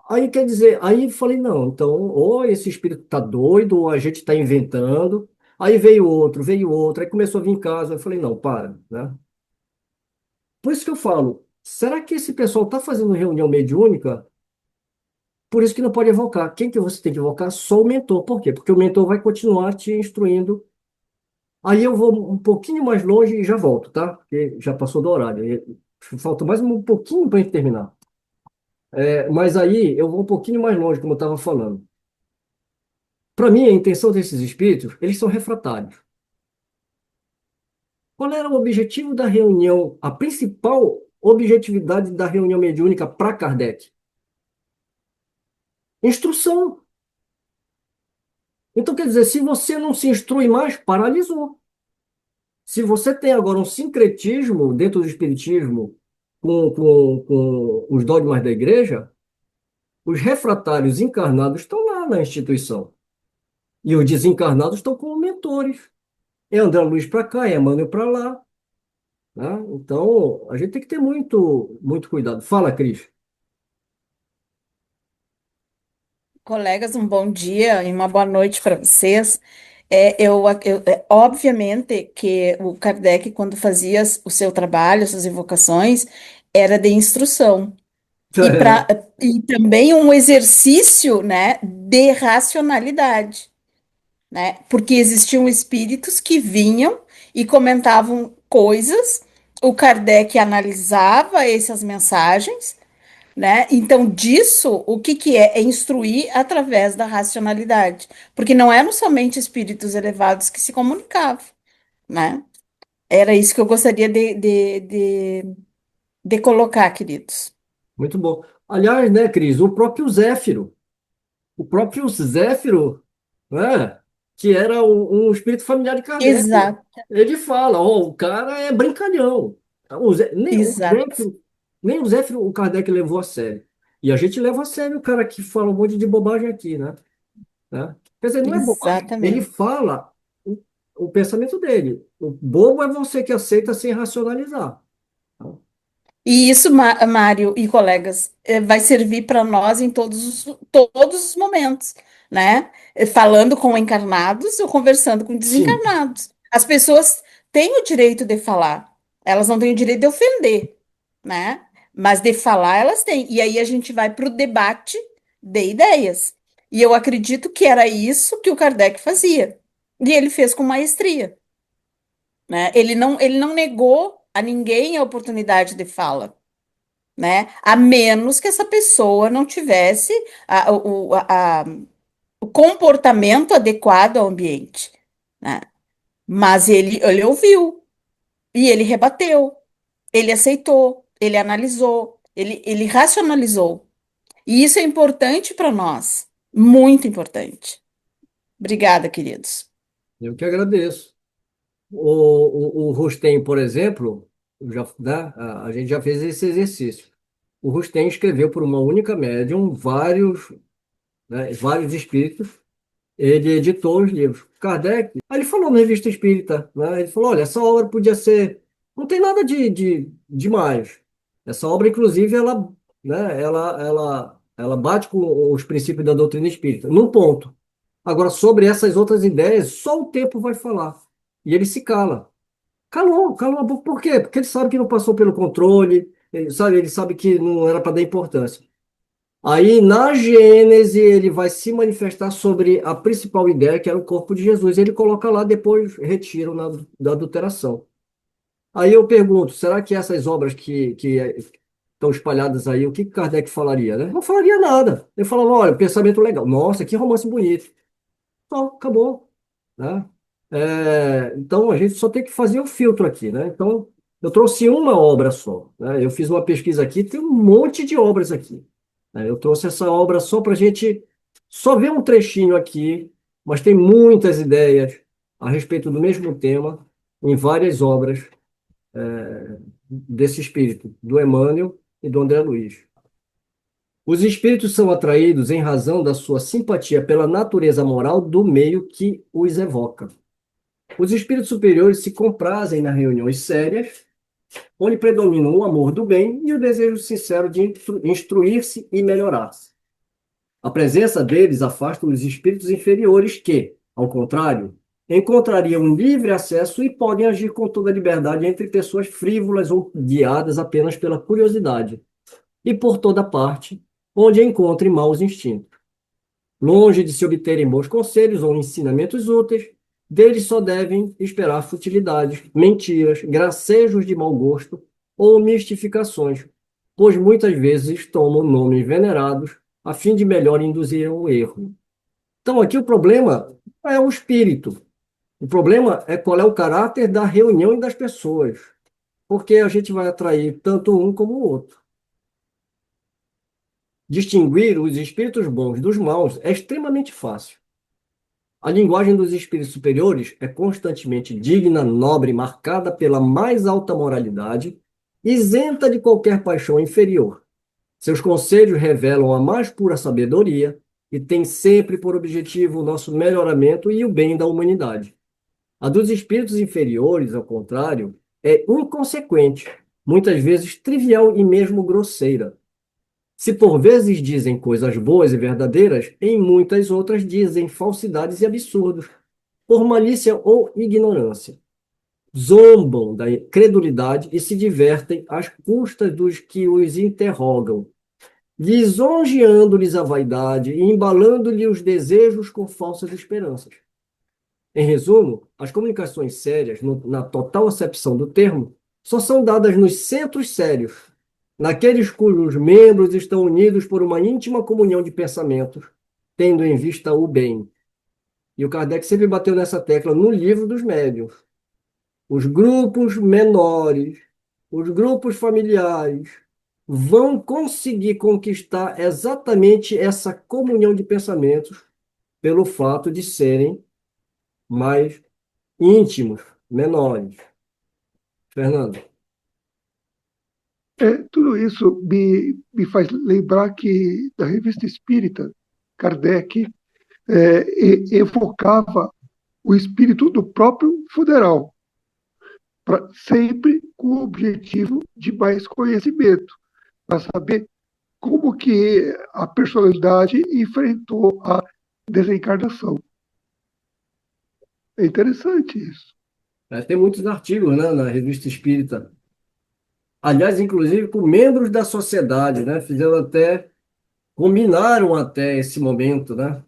Aí quer dizer, aí eu falei, não, então, ou esse espírito está doido, ou a gente está inventando. Aí veio outro, aí começou a vir em casa. Eu falei, não, para, né? Por isso que eu falo, será que esse pessoal está fazendo reunião mediúnica? Por isso que não pode evocar. Quem que você tem que evocar? Só o mentor. Por quê? Porque o mentor vai continuar te instruindo. Aí eu vou um pouquinho mais longe e já volto, tá? Porque já passou do horário. Falta mais um pouquinho para a gente terminar. Mas aí eu vou um pouquinho mais longe, como eu estava falando. Para mim, a intenção desses espíritos, eles são refratários. Qual era o objetivo da reunião, a principal objetividade da reunião mediúnica para Kardec? Instrução. Então, quer dizer, se você não se instrui mais, paralisou. Se você tem agora um sincretismo dentro do espiritismo com os dogmas da igreja, os refratários encarnados estão lá na instituição. E os desencarnados estão como mentores. É André Luiz para cá, é Emmanuel para lá. Né? Então, a gente tem que ter muito, muito cuidado. Fala, Cris. Colegas, um bom dia e uma boa noite para vocês. Obviamente que o Kardec, quando fazia o seu trabalho, as suas invocações, era de instrução e também um exercício, né, de racionalidade, né, porque existiam espíritos que vinham e comentavam coisas, o Kardec analisava essas mensagens, né? Então, disso, o que que é? É instruir através da racionalidade, porque não eram somente espíritos elevados que se comunicavam, né? Era isso que eu gostaria de colocar, queridos. Muito bom. Aliás, né, Cris, o próprio Zéfiro, né, que era um espírito familiar de Kardec, Exato, ele fala, ó, o cara é brincalhão. exato, Nem o Zéfiro o Kardec levou a sério. E a gente leva a sério o cara que fala um monte de bobagem aqui, né? Quer dizer, não é bobagem. Ele exatamente. fala o pensamento dele. O bobo é você que aceita sem racionalizar. E isso, Mário e colegas, vai servir para nós em todos os momentos, né? Falando com encarnados ou conversando com Sim, desencarnados. As pessoas têm o direito de falar, elas não têm o direito de ofender, né? Mas de falar elas têm. E aí a gente vai para o debate de ideias. E eu acredito que era isso que o Kardec fazia. E ele fez com maestria, né? Ele não negou a ninguém a oportunidade de fala, né? A menos que essa pessoa não tivesse o comportamento adequado ao ambiente, né? Mas ele ouviu e ele rebateu, ele aceitou, ele analisou, ele racionalizou. E isso é importante para nós, muito importante. Obrigada, queridos. eu que agradeço. O Rustem, por exemplo, né, a gente já fez esse exercício. O Rustem escreveu por uma única médium vários espíritos. Ele editou os livros. Kardec, aí ele falou na Revista Espírita, né? Ele falou, olha, essa obra podia ser, não tem nada de demais. Essa obra, inclusive, ela bate com os princípios da doutrina espírita, num ponto. Agora, sobre essas outras ideias, só o tempo vai falar. E ele se cala. Calou a boca. Por quê? Porque ele sabe que não passou pelo controle, ele sabe que não era para dar importância. Aí, na Gênese, ele vai se manifestar sobre a principal ideia, que era o corpo de Jesus. Ele coloca lá, depois retira da adulteração. Aí eu pergunto, será que essas obras que estão espalhadas aí, o que Kardec falaria, né? Não falaria nada. Ele falava, olha, pensamento legal. Nossa, que romance bonito. Só, acabou, né? Então, a gente só tem que fazer o filtro aqui, né? Então, eu trouxe uma obra só, né? Eu fiz uma pesquisa aqui, tem um monte de obras aqui, né? Eu trouxe essa obra só para a gente só ver um trechinho aqui, mas tem muitas ideias a respeito do mesmo tema em várias obras desse espírito, do Emmanuel e do André Luiz. Os espíritos são atraídos em razão da sua simpatia pela natureza moral do meio que os evoca. Os espíritos superiores se comprazem nas reuniões sérias, onde predominam o amor do bem e o desejo sincero de instruir-se e melhorar-se. A presença deles afasta os espíritos inferiores que, ao contrário, encontrariam livre acesso e podem agir com toda liberdade entre pessoas frívolas ou guiadas apenas pela curiosidade, e por toda parte, onde encontrem maus instintos. Longe de se obterem bons conselhos ou ensinamentos úteis, deles só devem esperar futilidades, mentiras, gracejos de mau gosto ou mistificações, pois muitas vezes tomam nomes venerados a fim de melhor induzir o erro. Então, aqui o problema não é o espírito. O problema é qual é o caráter da reunião e das pessoas, porque a gente vai atrair tanto um como o outro. Distinguir os espíritos bons dos maus é extremamente fácil. A linguagem dos espíritos superiores é constantemente digna, nobre, marcada pela mais alta moralidade, isenta de qualquer paixão inferior. Seus conselhos revelam a mais pura sabedoria e têm sempre por objetivo o nosso melhoramento e o bem da humanidade. A dos espíritos inferiores, ao contrário, é inconsequente, muitas vezes trivial e mesmo grosseira. Se por vezes dizem coisas boas e verdadeiras, em muitas outras dizem falsidades e absurdos, por malícia ou ignorância. Zombam da credulidade e se divertem às custas dos que os interrogam, lisonjeando-lhes a vaidade e embalando-lhe os desejos com falsas esperanças. Em resumo, as comunicações sérias, na total acepção do termo, só são dadas nos centros sérios, naqueles cujos membros estão unidos por uma íntima comunhão de pensamentos, tendo em vista o bem. E o Kardec sempre bateu nessa tecla no livro dos médiuns. Os grupos menores, os grupos familiares, vão conseguir conquistar exatamente essa comunhão de pensamentos pelo fato de serem mais íntimos, menores. Fernando. Tudo isso me faz lembrar que, da Revista Espírita, Kardec evocava o espírito do próprio funeral, sempre com o objetivo de mais conhecimento, para saber como que a personalidade enfrentou a desencarnação. É interessante isso. Tem muitos artigos, né, na Revista Espírita. Aliás, inclusive com membros da sociedade, né? Combinaram até esse momento, né?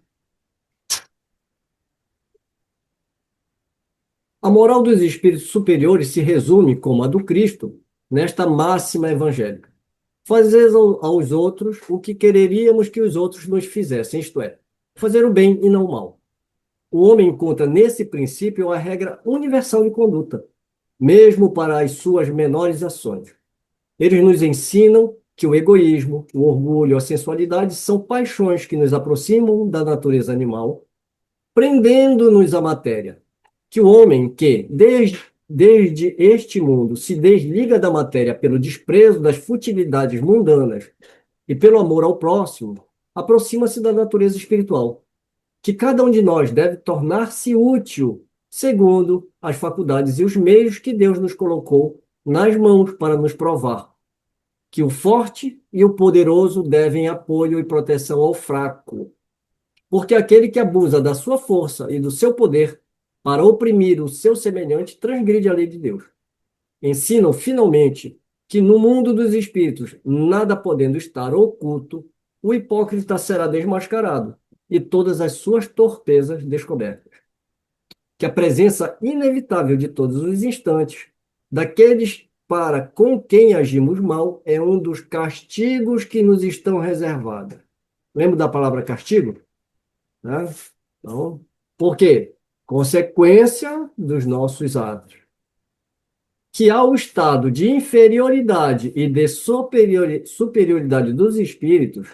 A moral dos espíritos superiores se resume, como a do Cristo, nesta máxima evangélica: fazer aos outros o que quereríamos que os outros nos fizessem, isto é, fazer o bem e não o mal. O homem encontra nesse princípio a regra universal de conduta, mesmo para as suas menores ações. Eles nos ensinam que o egoísmo, o orgulho, a sensualidade são paixões que nos aproximam da natureza animal, prendendo-nos à matéria. Que o homem que, desde este mundo, se desliga da matéria pelo desprezo das futilidades mundanas e pelo amor ao próximo, aproxima-se da natureza espiritual, que cada um de nós deve tornar-se útil, segundo as faculdades e os meios que Deus nos colocou nas mãos para nos provar que o forte e o poderoso devem apoio e proteção ao fraco, porque aquele que abusa da sua força e do seu poder para oprimir o seu semelhante transgride a lei de Deus. Ensinam, finalmente, que no mundo dos espíritos, nada podendo estar oculto, o hipócrita será desmascarado e todas as suas torpezas descobertas. Que a presença inevitável de todos os instantes daqueles para com quem agimos mal é um dos castigos que nos estão reservados. Lembra da palavra castigo? Né? Então, por quê? Consequência dos nossos atos. Que ao estado de inferioridade e de superioridade dos espíritos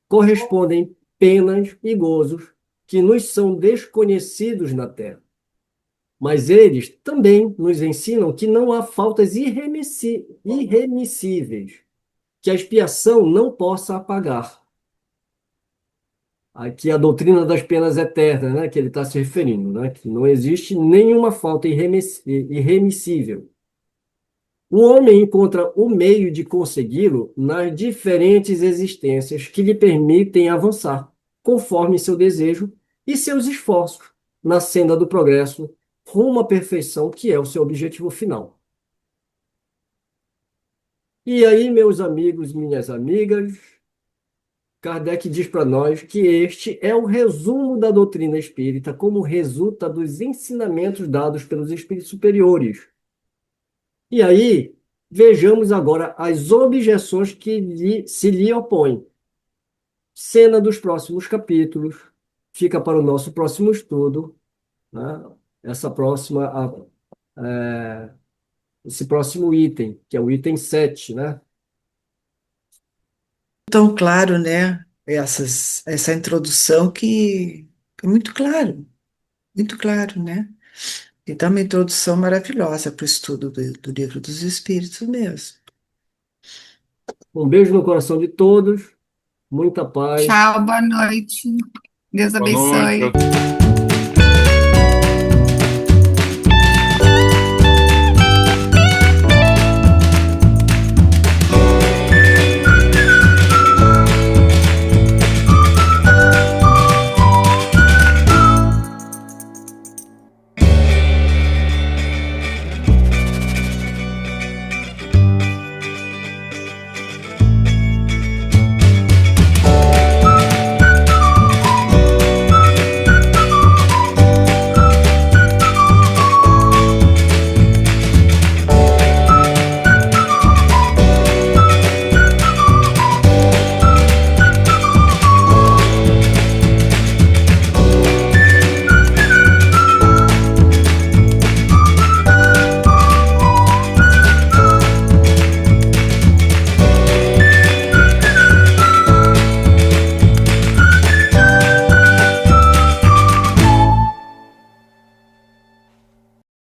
correspondem penas e gozos que nos são desconhecidos na Terra. Mas eles também nos ensinam que não há faltas irremissíveis, que a expiação não possa apagar. Aqui a doutrina das penas eternas, né, que ele está se referindo, né, que não existe nenhuma falta irremissível. O homem encontra o meio de consegui-lo nas diferentes existências que lhe permitem avançar, conforme seu desejo e seus esforços, na senda do progresso, rumo à perfeição, que é o seu objetivo final. E aí, meus amigos, minhas amigas, Kardec diz para nós que este é o resumo da doutrina espírita, como resulta dos ensinamentos dados pelos espíritos superiores. E aí, vejamos agora as objeções que se lhe opõem. Cena dos próximos capítulos, fica para o nosso próximo estudo, né? Esse próximo item, que é o item 7, né? Tão claro, né? Essa introdução que é muito claro, né? Então, uma introdução maravilhosa para o estudo do Livro dos Espíritos mesmo. Um beijo no coração de todos, muita paz. Tchau, boa noite. Deus Boa noite. abençoe.